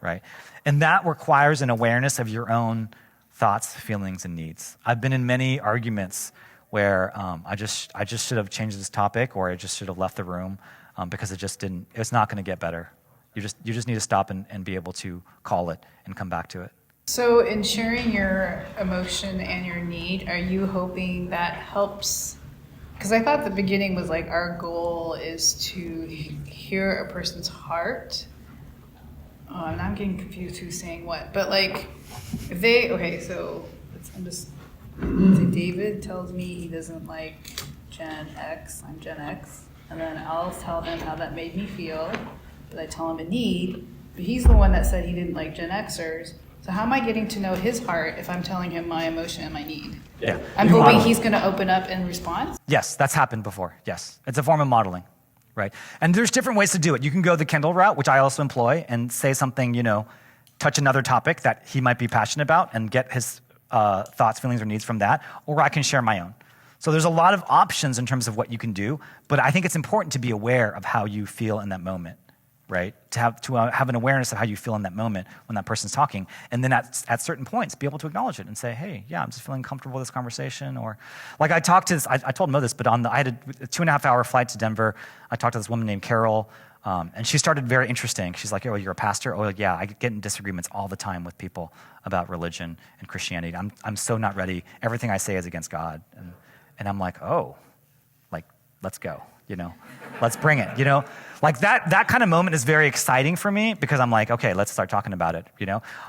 right? And that requires an awareness of your own thoughts, feelings, and needs. I've been in many arguments where I just should have changed this topic, or I just should have left the room because it's not going to get better. You just need to stop and be able to call it and come back to it. So in sharing your emotion and your need, are you hoping that helps? Because I thought the beginning was like our goal is to hear a person's heart. Oh, I'm not getting confused who's saying what, but like if David tells me he doesn't like Gen X, I'm Gen X, and then I'll tell him how that made me feel. But I tell him a need, but he's the one that said he didn't like Gen Xers. So how am I getting to know his heart if I'm telling him my emotion and my need? Yeah. I'm You hoping model. he's going to open up in response. Yes, that's happened before. Yes. It's a form of modeling, right? And there's different ways to do it. You can go the Kindle route, which I also employ, and say something, touch another topic that he might be passionate about and get his thoughts, feelings, or needs from that, or I can share my own. So there's a lot of options in terms of what you can do, but I think it's important to be aware of how you feel in that moment, right? To have an awareness of how you feel in that moment when that person's talking, and then at certain points, be able to acknowledge it and say, hey, yeah, I'm just feeling comfortable with this conversation. Or like I told Mo this, but I had a 2.5-hour flight to Denver. I talked to this woman named Carol, and she started very interesting. She's like, oh, you're a pastor? Oh, yeah, I get in disagreements all the time with people about religion and Christianity. I'm so not ready. Everything I say is against God. And I'm like, oh, like, let's go, let's bring it, Like that kind of moment is very exciting for me because I'm like, okay, let's start talking about it,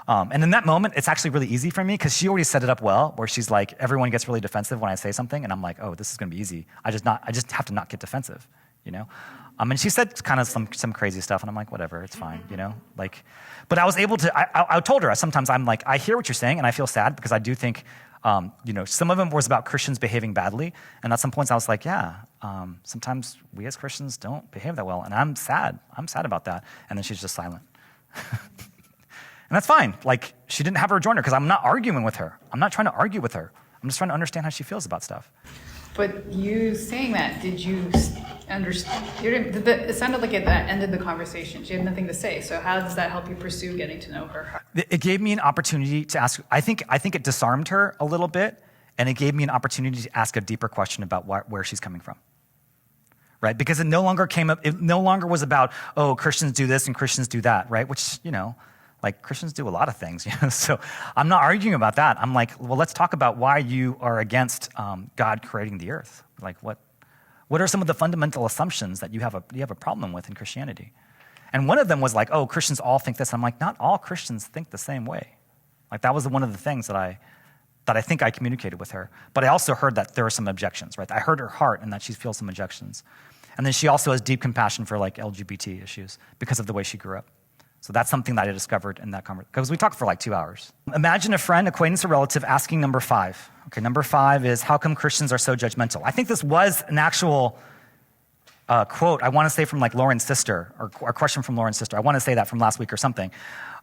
And in that moment, it's actually really easy for me because she already set it up well, where she's like, everyone gets really defensive when I say something, and I'm like, oh, this is gonna be easy. I just have to not get defensive, And she said kind of some crazy stuff, and I'm like, whatever, it's fine, Like, but I was able to. I told her sometimes I'm like, I hear what you're saying, and I feel sad because I do think. Some of them was about Christians behaving badly, and at some points I was like, yeah, sometimes we as Christians don't behave that well, and I'm sad about that. And then she's just silent. And that's fine. Like, she didn't have her joiner because I'm not arguing with her. I'm not trying to argue with her. I'm just trying to understand how she feels about stuff. But you saying that, did you understand? It sounded like it that ended the conversation. She had nothing to say. So how does that help you pursue getting to know her? It gave me an opportunity to ask. I think it disarmed her a little bit, and it gave me an opportunity to ask a deeper question about where she's coming from. Right? Because it no longer came up. It no longer was about, oh, Christians do this and Christians do that, right? Which like Christians do a lot of things, So I'm not arguing about that. I'm like, well, let's talk about why you are against God creating the earth. Like, what are some of the fundamental assumptions that you have a problem with in Christianity? And one of them was like, oh, Christians all think this. I'm like, not all Christians think the same way. Like, that was one of the things that I think I communicated with her. But I also heard that there are some objections, right? I heard her heart and that she feels some objections. And then she also has deep compassion for like LGBT issues because of the way she grew up. So that's something that I discovered in that conversation, because we talked for like 2 hours. Imagine a friend, acquaintance, or relative asking number 5. Okay, number 5 is, how come Christians are so judgmental? I think this was an actual quote, I want to say from like Lauren's sister, or a question from Lauren's sister. I want to say that from last week or something.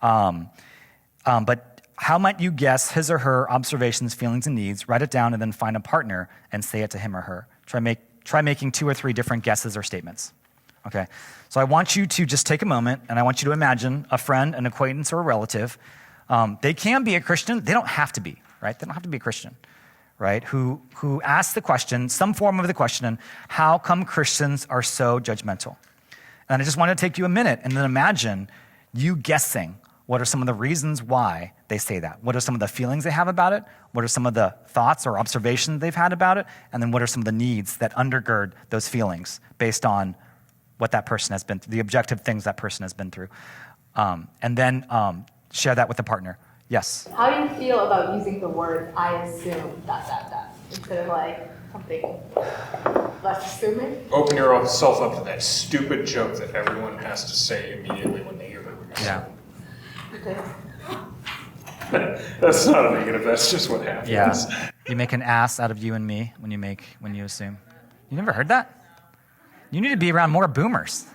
But how might you guess his or her observations, feelings, and needs, write it down, and then find a partner and say it to him or her? Try making 2 or 3 different guesses or statements. Okay, so I want you to just take a moment, and I want you to imagine a friend, an acquaintance, or a relative. They can be a Christian. They don't have to be, right? They don't have to be a Christian, right? Who asks the question, some form of the question, how come Christians are so judgmental? And I just want to take you a minute and then imagine you guessing what are some of the reasons why they say that. What are some of the feelings they have about it? What are some of the thoughts or observations they've had about it? And then what are some of the needs that undergird those feelings based on what that person has been through, the objective things that person has been through. And then share that with a partner. Yes? How do you feel about using the word, I assume, ... instead of like something less assuming? Open yourself up to that stupid joke that everyone has to say immediately when they hear the word. Yeah. Okay. That's not a negative, that's just what happens. Yeah. You make an ass out of you and me when you assume. You never heard that? You need to be around more boomers.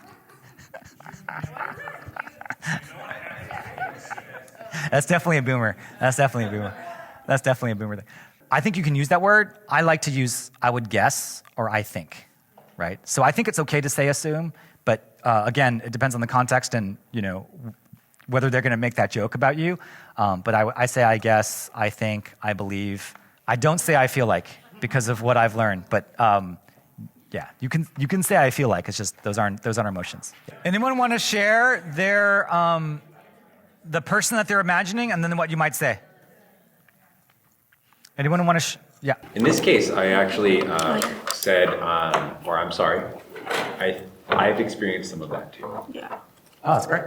That's definitely a boomer. That's definitely a boomer thing. I think you can use that word. I like to use, I would guess, or I think, right? So I think it's okay to say assume, but again, it depends on the context and, whether they're going to make that joke about you. But I say I guess, I think, I believe. I don't say I feel like because of what I've learned, but yeah, you can say I feel like. It's just those aren't emotions. Anyone want to share their the person that they're imagining and then what you might say? Anyone want to? Yeah. In this case, I actually said, or I'm sorry, I've experienced some of that too. Yeah. Oh, that's great.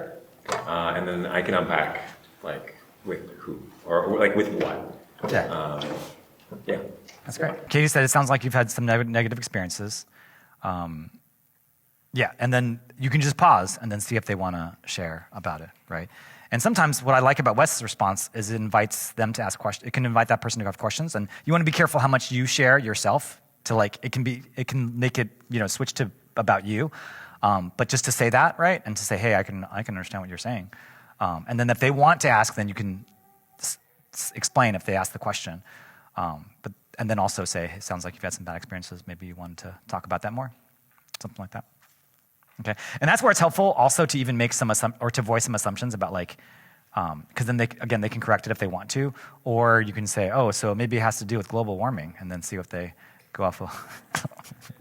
And then I can unpack like with who or like with what. Yeah. Yeah. That's great. Katie said it sounds like you've had some negative experiences. Yeah, and then you can just pause and then see if they want to share about it, right? And sometimes what I like about Wes's response is it invites them to ask questions. It can invite that person to have questions, and you want to be careful how much you share yourself. To like, it can make it switch to about you, but just to say that, right, and to say, hey, I can understand what you're saying, and then if they want to ask, then you can explain if they ask the question, and then also say, it sounds like you've had some bad experiences. Maybe you wanted to talk about that more, something like that. Okay, and that's where it's helpful also to even make or to voice some assumptions about like, because then they can correct it if they want to, or you can say, oh, so maybe it has to do with global warming, and then see if they go off.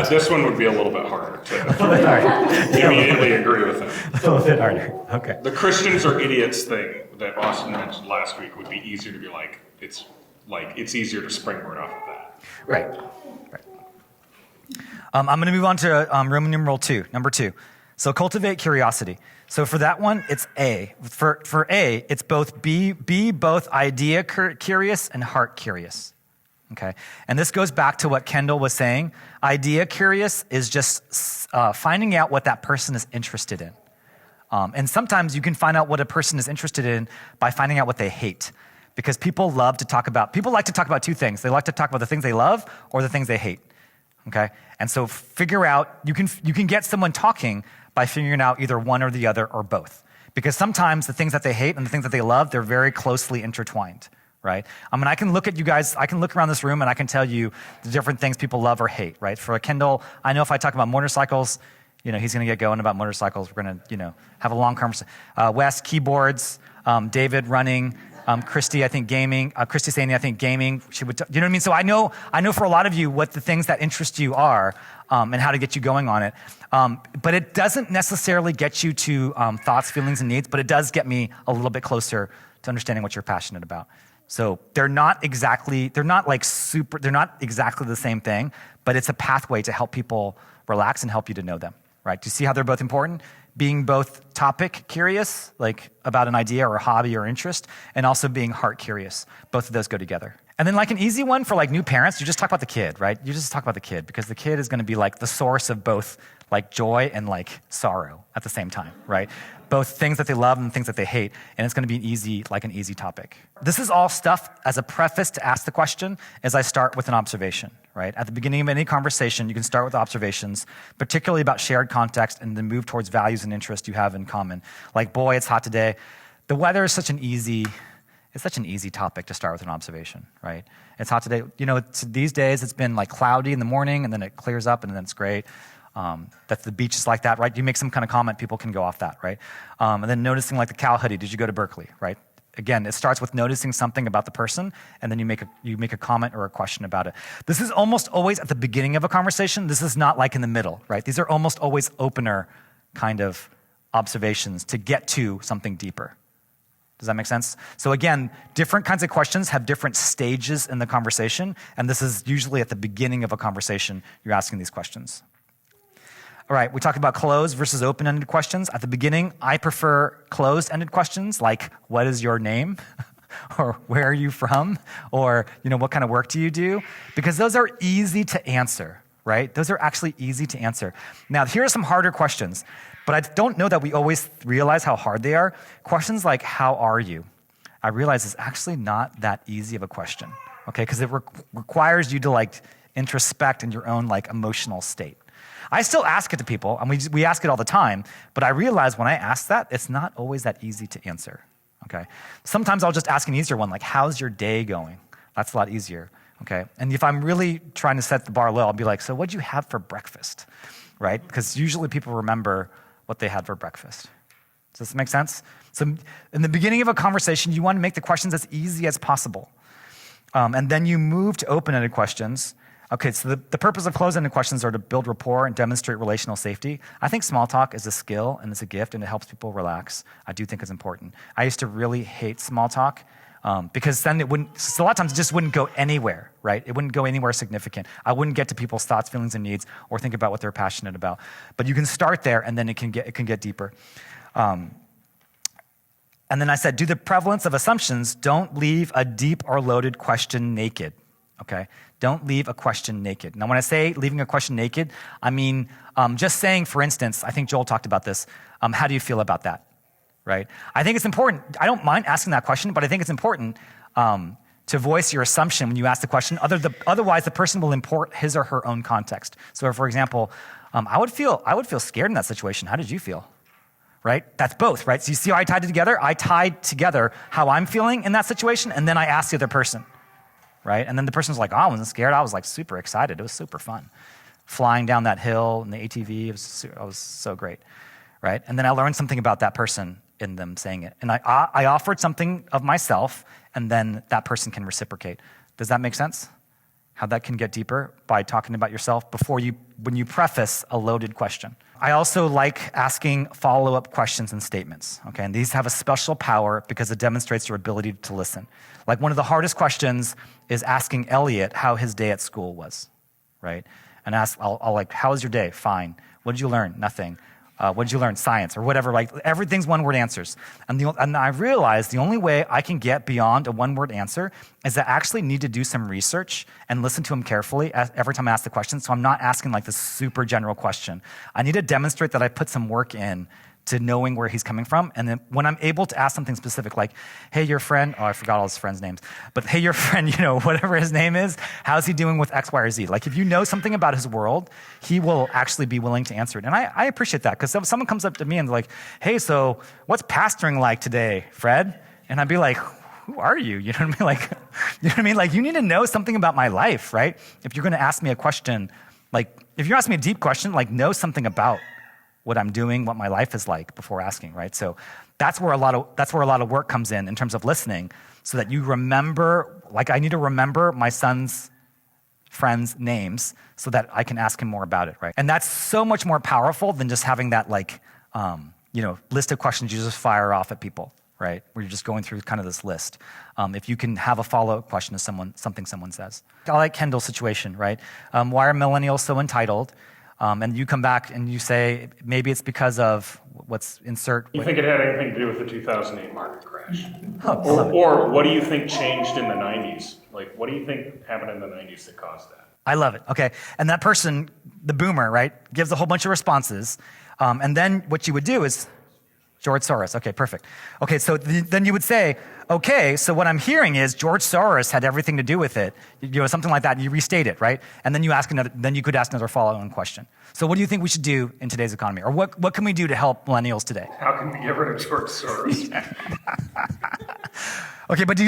This one would be a little bit harder to immediately agree with him. A little bit harder. Okay. The Christians are idiots thing that Austin mentioned last week would be easier to be like, it's easier to springboard off of that. Right. I'm going to move on to Roman numeral 2, number 2. So cultivate curiosity. So for that one, it's A. For A, it's both be both idea curious and heart curious. Okay, and this goes back to what Kendall was saying. Idea curious is just finding out what that person is interested in. And sometimes you can find out what a person is interested in by finding out what they hate. Because people like to talk about two things. They like to talk about the things they love or the things they hate. Okay, and so figure out, you can get someone talking by figuring out either one or the other or both. Because sometimes the things that they hate and the things that they love, they're very closely intertwined, right? I mean, I can look at you guys, I can look around this room and I can tell you the different things people love or hate, right? For a Kendall, I know if I talk about motorcycles, he's gonna get going about motorcycles. We're gonna, have a long conversation. Wes, keyboards, David, running, Christy, I think gaming. Christy saying, I think gaming. She would, you know what I mean? So I know for a lot of you what the things that interest you are, and how to get you going on it. But it doesn't necessarily get you to thoughts, feelings, and needs. But it does get me a little bit closer to understanding what you're passionate about. So they're not exactly the same thing. But it's a pathway to help people relax and help you to know them. Right? Do you see how they're both important? Being both topic curious, like about an idea or a hobby or interest, and also being heart curious. Both of those go together. And then like an easy one for like new parents, you just talk about the kid, right? You just talk about the kid because the kid is going to be like the source of both like joy and like sorrow at the same time, right? Both things that they love and things that they hate, and it's going to be an easy topic. This is all stuff as a preface to ask the question as I start with an observation, right? At the beginning of any conversation, you can start with observations, particularly about shared context, and then move towards values and interests you have in common. Like, boy, it's hot today. The weather is such an easy topic to start with an observation, right? It's hot today. These days it's been like cloudy in the morning, and then it clears up, and then it's great. That the beach is like that, right? You make some kind of comment, people can go off that, right? And then noticing like the cow hoodie, did you go to Berkeley, right? Again, it starts with noticing something about the person, and then you make a comment or a question about it. This is almost always at the beginning of a conversation. This is not like in the middle, right? These are almost always opener kind of observations to get to something deeper. Does that make sense? So again, different kinds of questions have different stages in the conversation, and this is usually at the beginning of a conversation you're asking these questions. All right, we talked about closed versus open-ended questions. At the beginning, I prefer closed-ended questions like, what is your name? Or where are you from? Or, what kind of work do you do? Because those are easy to answer, right? Those are actually easy to answer. Now, here are some harder questions, but I don't know that we always realize how hard they are. Questions like, how are you? I realize it's actually not that easy of a question, okay? Because it requires you to introspect in your own emotional state. I still ask it to people, and we ask it all the time, but I realize when I ask that, it's not always that easy to answer, okay? Sometimes I'll just ask an easier one, like, how's your day going? That's a lot easier, okay? And if I'm really trying to set the bar low, I'll be like, so what'd you have for breakfast, right? Because usually people remember what they had for breakfast. Does this make sense? So in the beginning of a conversation, you want to make the questions as easy as possible. And then you move to open-ended questions. Okay, so the purpose of closed-ended questions are to build rapport and demonstrate relational safety. I think small talk is a skill and it's a gift and it helps people relax. I do think it's important. I used to really hate small talk because then a lot of times it just wouldn't go anywhere, right? It wouldn't go anywhere significant. I wouldn't get to people's thoughts, feelings, and needs or think about what they're passionate about. But you can start there and then it can get deeper. And then I said, due to the prevalence of assumptions, don't leave a deep or loaded question naked. okay? Don't leave a question naked. Now, when I say leaving a question naked, I mean just saying, for instance, I think Joel talked about this, how do you feel about that, right? I think it's important. I don't mind asking that question, but I think it's important to voice your assumption when you ask the question. Otherwise, the person will import his or her own context. So, for example, I would feel scared in that situation. How did you feel? Right? That's both, right? So you see how I tied it together? I tied together how I'm feeling in that situation, and then I asked the other person, right? And then the person's like, oh, I wasn't scared. I was like super excited. It was super fun. Flying down that hill in the ATV, it was so great, right? And then I learned something about that person in them saying it. And I offered something of myself, and then that person can reciprocate. Does that make sense? How that can get deeper by talking about yourself when you preface a loaded question. I also like asking follow-up questions and statements, okay? And these have a special power because it demonstrates your ability to listen. Like one of the hardest questions is asking Elliot how his day at school was, right? And I'll like, how was your day? Fine. What did you learn? Nothing. What did you learn? Science or whatever. Like everything's one-word answers. And I realized the only way I can get beyond a one-word answer is I actually need to do some research and listen to him carefully every time I ask the question. So I'm not asking like this super general question. I need to demonstrate that I put some work in to knowing where he's coming from. And then when I'm able to ask something specific, like, hey, your friend, I forgot all his friends' names, but hey, your friend, whatever his name is, how's he doing with X, Y, or Z? Like if you know something about his world, he will actually be willing to answer it. And I appreciate that because if someone comes up to me and like, hey, so what's pastoring like today, Fred? And I'd be like, who are you? You know what I mean? Like, you know what I mean? Like you need to know something about my life, right? If you're going to ask me a question, like if you're asking me a deep question, like know something about what I'm doing, what my life is like before asking, right? So that's where a lot of work comes in terms of listening, so that you remember. Like I need to remember my son's friends' names so that I can ask him more about it, right? And that's so much more powerful than just having that list of questions you just fire off at people, right? Where you're just going through kind of this list. If you can have a follow-up question to something someone says. I like Kendall's situation, right? Why are millennials so entitled? And you come back and you say, maybe it's because of You think it had anything to do with the 2008 market crash? Or what do you think changed in the 90s? Like, what do you think happened in the 90s that caused that? I love it. Okay. And that person, the boomer, right, gives a whole bunch of responses. And then what you would do is, George Soros. Okay, perfect. Okay, so then you would say, okay, so what I'm hearing is George Soros had everything to do with it, something like that, and you restate it, right? And then you could ask another follow-on question. So what do you think we should do in today's economy? Or what can we do to help millennials today? How can we get rid of George Soros? Okay, but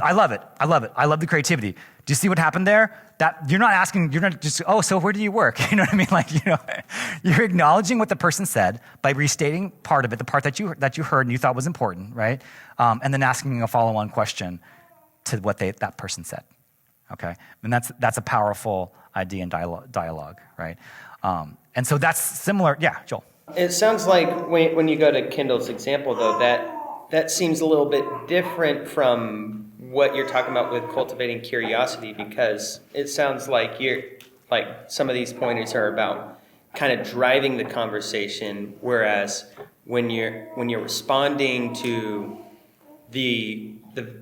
I love it. I love the creativity. Do you see what happened there? That you're not just, oh, so where do you work? You know what I mean? Like, you're acknowledging what the person said by restating part of it, the part that you heard and you thought was important, right? And then asking a follow-on question to what that person said, okay? And that's a powerful idea in dialogue, right? And so that's similar. Yeah, Joel. It sounds like when you go to Kendall's example, though, that seems a little bit different from what you're talking about with cultivating curiosity, because it sounds like some of these pointers are about kind of driving the conversation, whereas when you're responding to the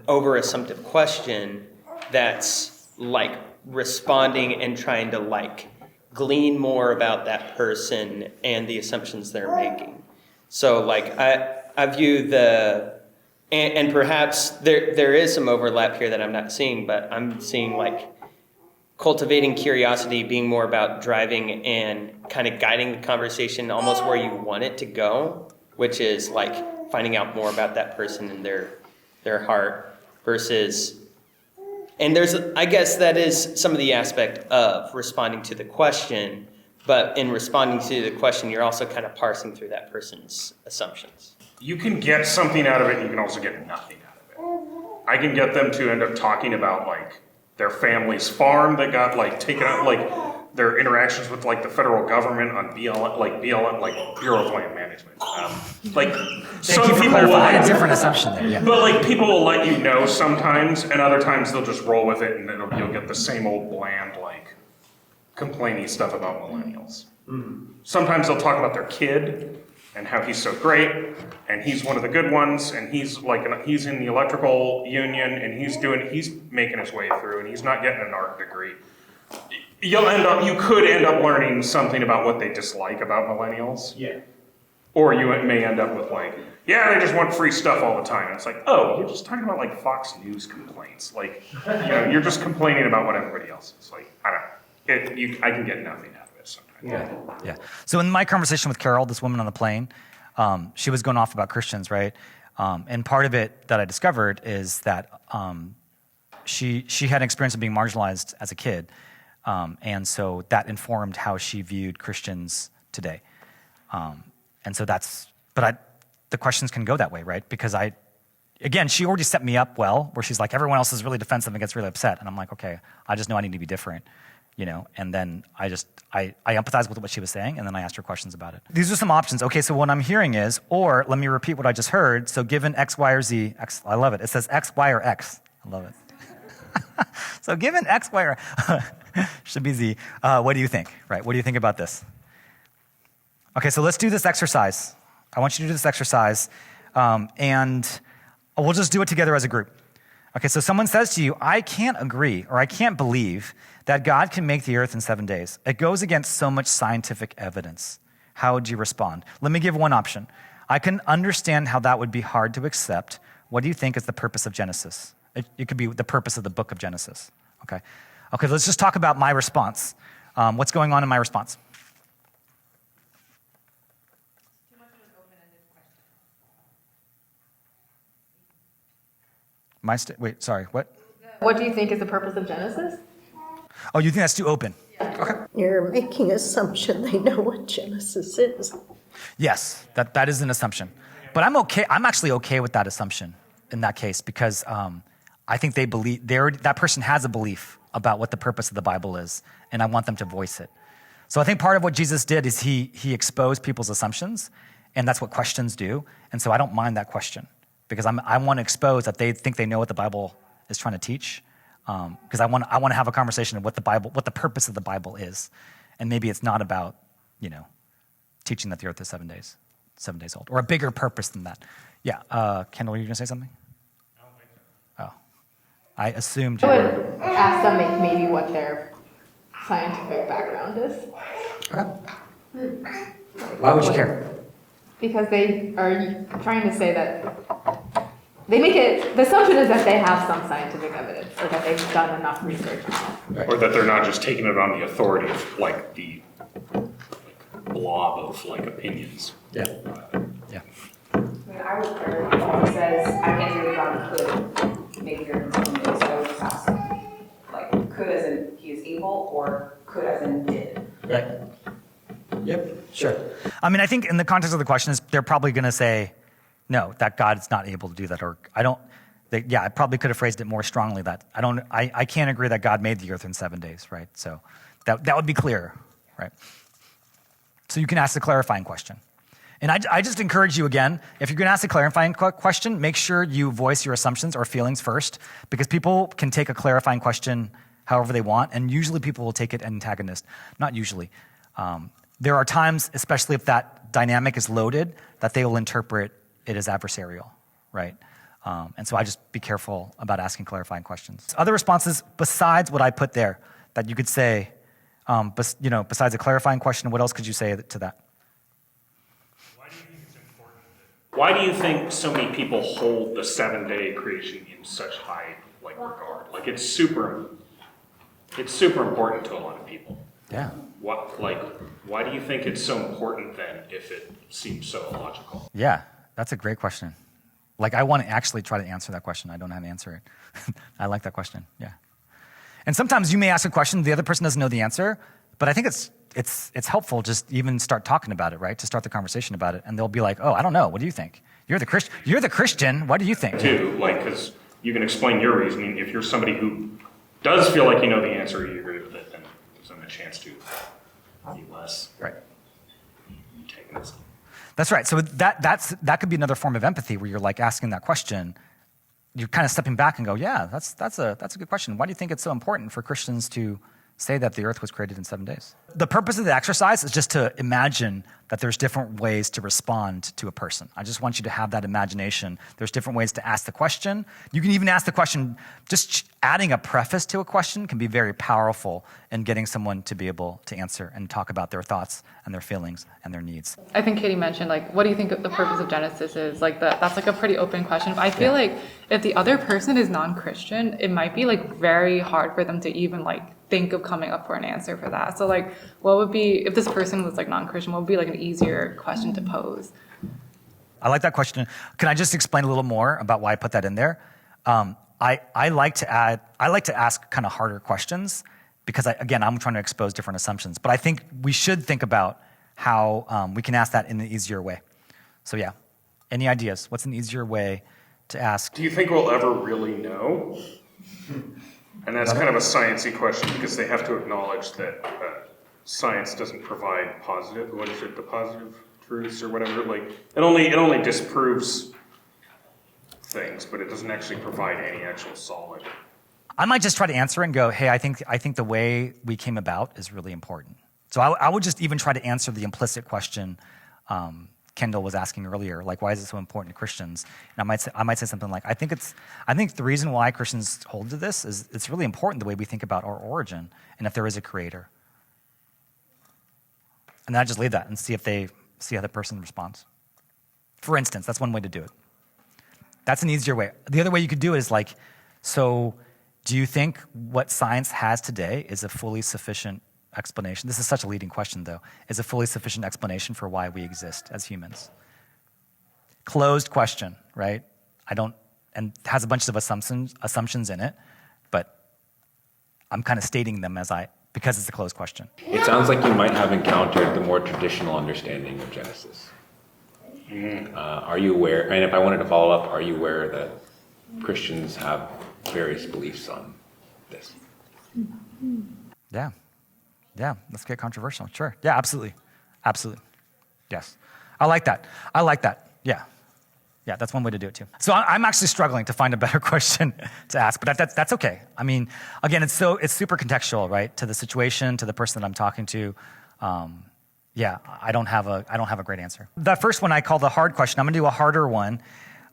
over-assumptive question, that's like responding and trying to like glean more about that person and the assumptions they're making. So like I view and perhaps there is some overlap here that I'm not seeing, but I'm seeing like cultivating curiosity being more about driving and kind of guiding the conversation almost where you want it to go, which is like finding out more about that person and their heart versus, and I guess that is some of the aspect of responding to the question, but in responding to the question, you're also kind of parsing through that person's assumptions. You can get something out of it, and you can also get nothing out of it. I can get them to end up talking about like their family's farm that got like taken out, like their interactions with like the federal government on BLM, like Bureau of Land Management. Like some people will, I had a different assumption there. Yeah. But like people will let you know sometimes, and other times they'll just roll with it, and then you'll get the same old bland like complaining stuff about millennials. Sometimes they'll talk about their kid. and how he's so great, and he's one of the good ones, and he's in the electrical union, and he's making his way through, and he's not getting an art degree. You could end up learning something about what they dislike about millennials. Yeah. Or you may end up with like, yeah, they just want free stuff all the time. And it's like, oh, you're just talking about like Fox News complaints. Like, you're just complaining about what everybody else is. Like, I don't know. I can get nothing out of it sometimes. Yeah. So in my conversation with Carol, this woman on the plane, she was going off about Christians, right? And part of it that I discovered is that she had an experience of being marginalized as a kid. And so that informed how she viewed Christians today. And so the questions can go that way, right? Because she already set me up well, where she's like, everyone else is really defensive and gets really upset. And I'm like, okay, I just know I need to be different, And then I empathize with what she was saying, and then I asked her questions about it. These are some options. Okay, so what I'm hearing is, or let me repeat what I just heard. So given X, Y, or Z, X, I love it. It says X, Y, or X. I love it. So given X, Y, or should be Z, what do you think, right? What do you think about this? Okay, so let's do this exercise. I want you to do this exercise, and we'll just do it together as a group. Okay, so someone says to you, I can't agree or I can't believe that God can make the earth in 7 days. It goes against so much scientific evidence. How would you respond? Let me give one option. I can understand how that would be hard to accept. What do you think is the purpose of Genesis? It could be the purpose of the book of Genesis. Okay, let's just talk about my response. What's going on in my response? Wait, sorry, what? What do you think is the purpose of Genesis? Oh, you think that's too open? You're making assumption they know what Genesis is. Yes, that is an assumption. But I'm okay. I'm actually okay with that assumption in that case because I think they believe that person has a belief about what the purpose of the Bible is, and I want them to voice it. So I think part of what Jesus did is he exposed people's assumptions, and that's what questions do. And so I don't mind that question because I want to expose that they think they know what the Bible is trying to teach. Because I want to have a conversation of what the purpose of the Bible is, and maybe it's not about teaching that the earth is 7 days old, or a bigger purpose than that. Yeah, Kendall, were you going to say something? I don't think so. Oh, I assumed you I were. would ask them maybe what their scientific background is. Why would you care? Because they are trying to say that the assumption is that they have some scientific evidence, or that they've done enough research on it. Or that they're not just taking it on the authority of like the blob of like opinions. Yeah. I mean, I would care if someone says, I can't say that God could make the earth in 7 days, so I would just ask, like, could as in he is able, or could as in did. Right. Yep. Sure. I mean, I think in the context of the question is they're probably going to say, no, that God's not able to do that, or I probably could have phrased it more strongly that I can't agree that God made the earth in 7 days, right? So that would be clear, right? So you can ask the clarifying question. And I just encourage you again, if you're going to ask a clarifying question, make sure you voice your assumptions or feelings first, because people can take a clarifying question however they want, and usually people will take it antagonist. Not usually. There are times, especially if that dynamic is loaded, that they will interpret it is adversarial, right? And so I just be careful about asking clarifying questions. Other responses besides what I put there that you could say, besides a clarifying question, what else could you say to that? Why do you think it's important? Why do you think so many people hold the 7-day creation in such high regard? Like it's super important to a lot of people. Yeah. Why do you think it's so important then if it seems so illogical? Yeah. That's a great question. I want to actually try to answer that question. I don't know how to answer it. I like that question. Yeah. And sometimes you may ask a question, the other person doesn't know the answer, but I think it's helpful just even start talking about it, right? To start the conversation about it, and they'll be like, "Oh, I don't know. What do you think? You're the Christian. What do you think?" Too, because you can explain your reasoning. If you're somebody who does feel like you know the answer, you agree with it, then it gives them a chance to be less antagonistic. That's right. So that could be another form of empathy where you're asking that question. You're kind of stepping back and go, yeah, that's a good question. Why do you think it's so important for Christians to say that the earth was created in 7 days. The purpose of the exercise is just to imagine that there's different ways to respond to a person. I just want you to have that imagination. There's different ways to ask the question. You can even ask the question, just adding a preface to a question can be very powerful in getting someone to be able to answer and talk about their thoughts and their feelings and their needs. I think Katie mentioned, like, what do you think the purpose of Genesis is? Like, that's like a pretty open question. But I feel like if the other person is non-Christian, it might be like very hard for them to even like think of coming up for an answer for that. So like, what would be, if this person was like non-Christian, what would be like an easier question to pose? I like that question. Can I just explain a little more about why I put that in there? I like to ask kind of harder questions because I'm trying to expose different assumptions. But I think we should think about how we can ask that in an easier way. So yeah, any ideas? What's an easier way to ask? Do you think we'll ever really know? And that's kind of a sciencey question because they have to acknowledge that science doesn't provide positive, what is it, the positive truths or whatever. Like it only disproves things, but it doesn't actually provide any actual solid. I might just try to answer it and go, hey, I think the way we came about is really important. So I would just even try to answer the implicit question Kendall was asking earlier, like why is it so important to Christians? And I might say something like, I think the reason why Christians hold to this is it's really important the way we think about our origin and if there is a creator. And then I just leave that and see how the person responds. For instance, that's one way to do it. That's an easier way. The other way you could do it is like, so do you think what science has today is a fully sufficient explanation? This is such a leading question, though. Is a fully sufficient explanation for why we exist as humans? Closed question, right? And has a bunch of assumptions in it, but I'm kind of stating them because it's a closed question. It sounds like you might have encountered the more traditional understanding of Genesis. Are you aware, and if I wanted to follow up, are you aware that Christians have various beliefs on this? Yeah, let's get controversial. Sure. Yeah, absolutely. Absolutely. Yes. I like that. Yeah. Yeah, that's one way to do it too. So I'm actually struggling to find a better question to ask, but that's okay. I mean, again, it's super contextual, right? To the situation, to the person that I'm talking to. I don't have a great answer. That first one I call the hard question. I'm gonna do a harder one.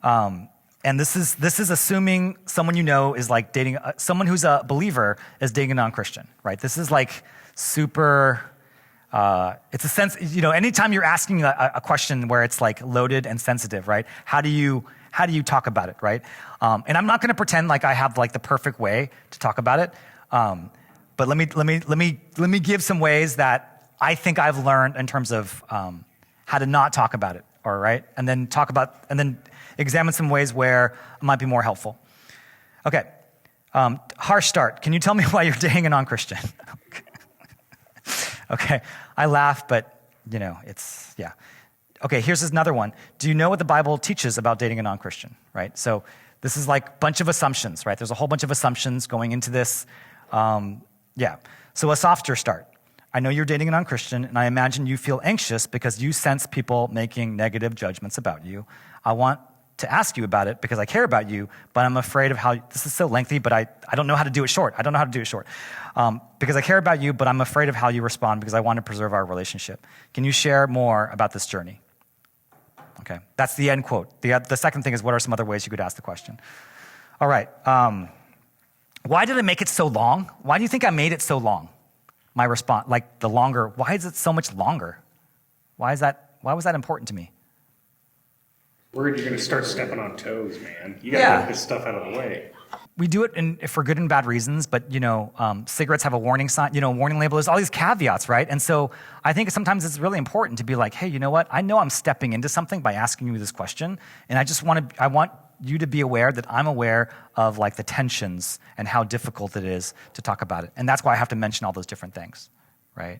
And this is assuming someone you know is like dating, someone who's a believer is dating a non-Christian, right? This is like super, it's a sense, anytime you're asking a question where it's like loaded and sensitive, right? How do you talk about it, right? And I'm not gonna pretend like I have like the perfect way to talk about it. But let me give some ways that I think I've learned in terms of how to not talk about it, all right? And then examine some ways where it might be more helpful. Okay, harsh start. Can you tell me why you're dating a non-Christian? Okay, I laugh, but yeah. Okay, here's another one. Do you know what the Bible teaches about dating a non-Christian, right? So this is like a bunch of assumptions, right? There's a whole bunch of assumptions going into this. So a softer start. I know you're dating a non-Christian, and I imagine you feel anxious because you sense people making negative judgments about you. I want to ask you about it because I care about you, but I'm afraid of how, this is so lengthy, but I don't know how to do it short. Because I care about you, but I'm afraid of how you respond because I want to preserve our relationship. Can you share more about this journey? Okay, that's the end quote. The second thing is, what are some other ways you could ask the question? All right, why did I make it so long? Why do you think I made it so long? My response, like the longer, why is it so much longer? Why was that important to me? Worried you're going to start stepping on toes, man. You got to get this stuff out of the way. We do it for good and bad reasons, but cigarettes have a warning sign, warning label. There's all these caveats, right? And so I think sometimes it's really important to be like, hey, you know what? I know I'm stepping into something by asking you this question, and I want you to be aware that I'm aware of like the tensions and how difficult it is to talk about it, and that's why I have to mention all those different things, right?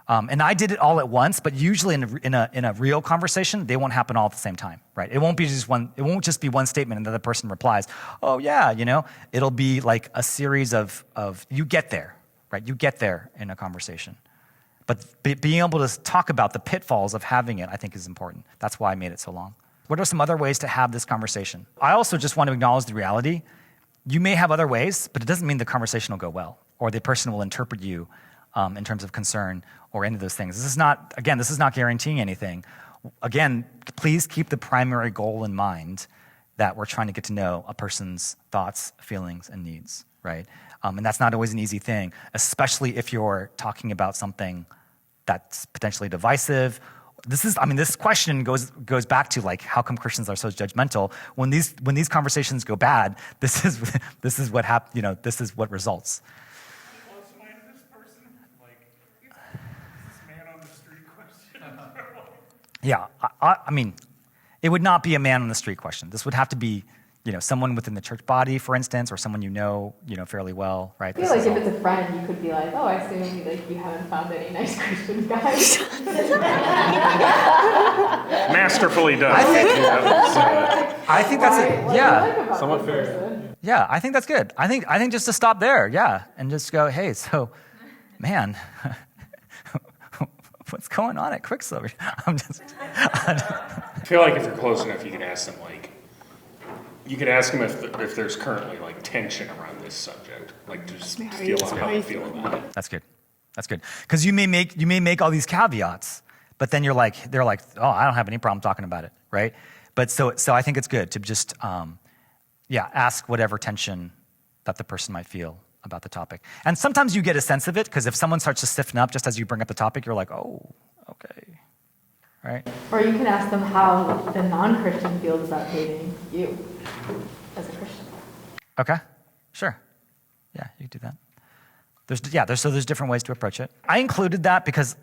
And I did it all at once, but usually in a real conversation, they won't happen all at the same time, right? It won't just be one statement and the other person replies, oh yeah, it'll be like a series of you get there, right? You get there in a conversation. But being able to talk about the pitfalls of having it, I think is important. That's why I made it so long. What are some other ways to have this conversation? I also just want to acknowledge the reality. You may have other ways, but it doesn't mean the conversation will go well. or the person will interpret you in terms of concern or any of those things. This is not guaranteeing anything. Again, please keep the primary goal in mind that we're trying to get to know a person's thoughts, feelings, and needs, right? And that's not always an easy thing, especially if you're talking about something that's potentially divisive. This question goes back to like, how come Christians are so judgmental? When these conversations go bad, this is what results. Yeah, I mean, it would not be a man on the street question. This would have to be, someone within the church body, for instance, or someone fairly well, right? I feel like if it's a friend, you could be like, oh, I assume like you haven't found any nice Christian guys. Masterfully done. I think that's it. Yeah, somewhat fair. Yeah, I think that's good. I think just to stop there, yeah, and just go, hey, so, man, what's going on at Quicksilver? I feel like if you're close enough, you can ask them you could ask them if there's currently like tension around this subject, like just feel out how you feel about it. That's good. Because you may make all these caveats, but then they're like, oh, I don't have any problem talking about it, right? But so I think it's good to just ask whatever tension that the person might feel about the topic. And sometimes you get a sense of it, because if someone starts to stiffen up just as you bring up the topic, you're like, oh, okay. Right? Or you can ask them how the non-Christian feels about dating you as a Christian. Okay, sure. Yeah, you can do that. There's different ways to approach it. I included that because,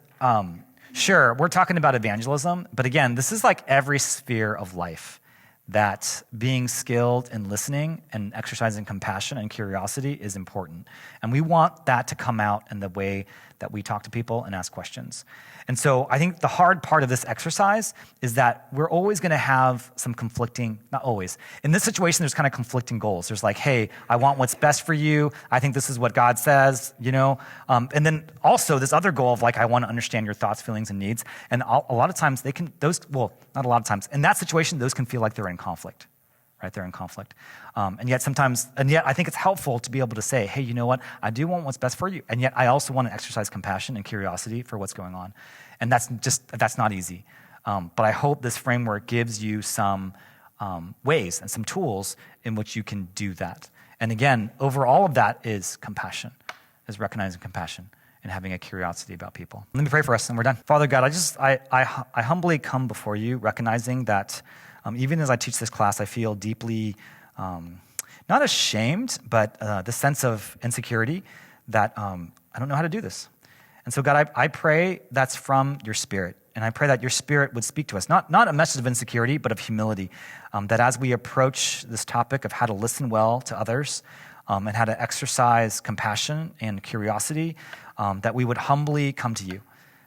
sure, we're talking about evangelism, but again, this is like every sphere of life, that being skilled in listening and exercising compassion and curiosity is important. And we want that to come out in the way that we talk to people and ask questions. And so I think the hard part of this exercise is that we're always going to have some conflicting, not always. In this situation, there's kind of conflicting goals. There's like, hey, I want what's best for you. I think this is what God says, And then also this other goal of like, I want to understand your thoughts, feelings, and needs. And a lot of times not a lot of times. In that situation, those can feel like they're in conflict. Right, they're in conflict. And yet I think it's helpful to be able to say, hey, you know what? I do want what's best for you. And yet I also want to exercise compassion and curiosity for what's going on. And that's not easy. But I hope this framework gives you some ways and some tools in which you can do that. And again, over all of that is compassion, is recognizing compassion and having a curiosity about people. Let me pray for us and we're done. Father God, I humbly come before you, recognizing that even as I teach this class, I feel deeply, not ashamed, but the sense of insecurity that I don't know how to do this. And so God, I pray that's from your Spirit. And I pray that your Spirit would speak to us, not a message of insecurity, but of humility. That as we approach this topic of how to listen well to others and how to exercise compassion and curiosity, that we would humbly come to you,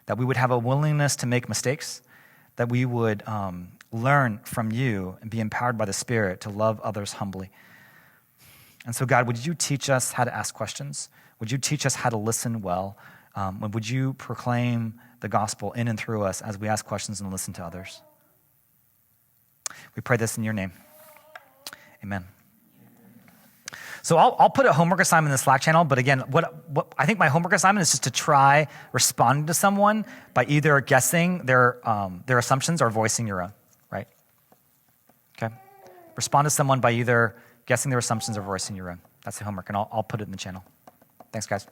that we would have a willingness to make mistakes, that we would learn from you and be empowered by the Spirit to love others humbly. And so, God, would you teach us how to ask questions? Would you teach us how to listen well? Would you proclaim the gospel in and through us as we ask questions and listen to others? We pray this in your name. Amen. So I'll put a homework assignment in the Slack channel, but again, what I think my homework assignment is just to try responding to someone by either guessing their assumptions or voicing your own, right? Okay? Respond to someone by either guessing their assumptions or voicing your own. That's the homework, and I'll put it in the channel. Thanks, guys.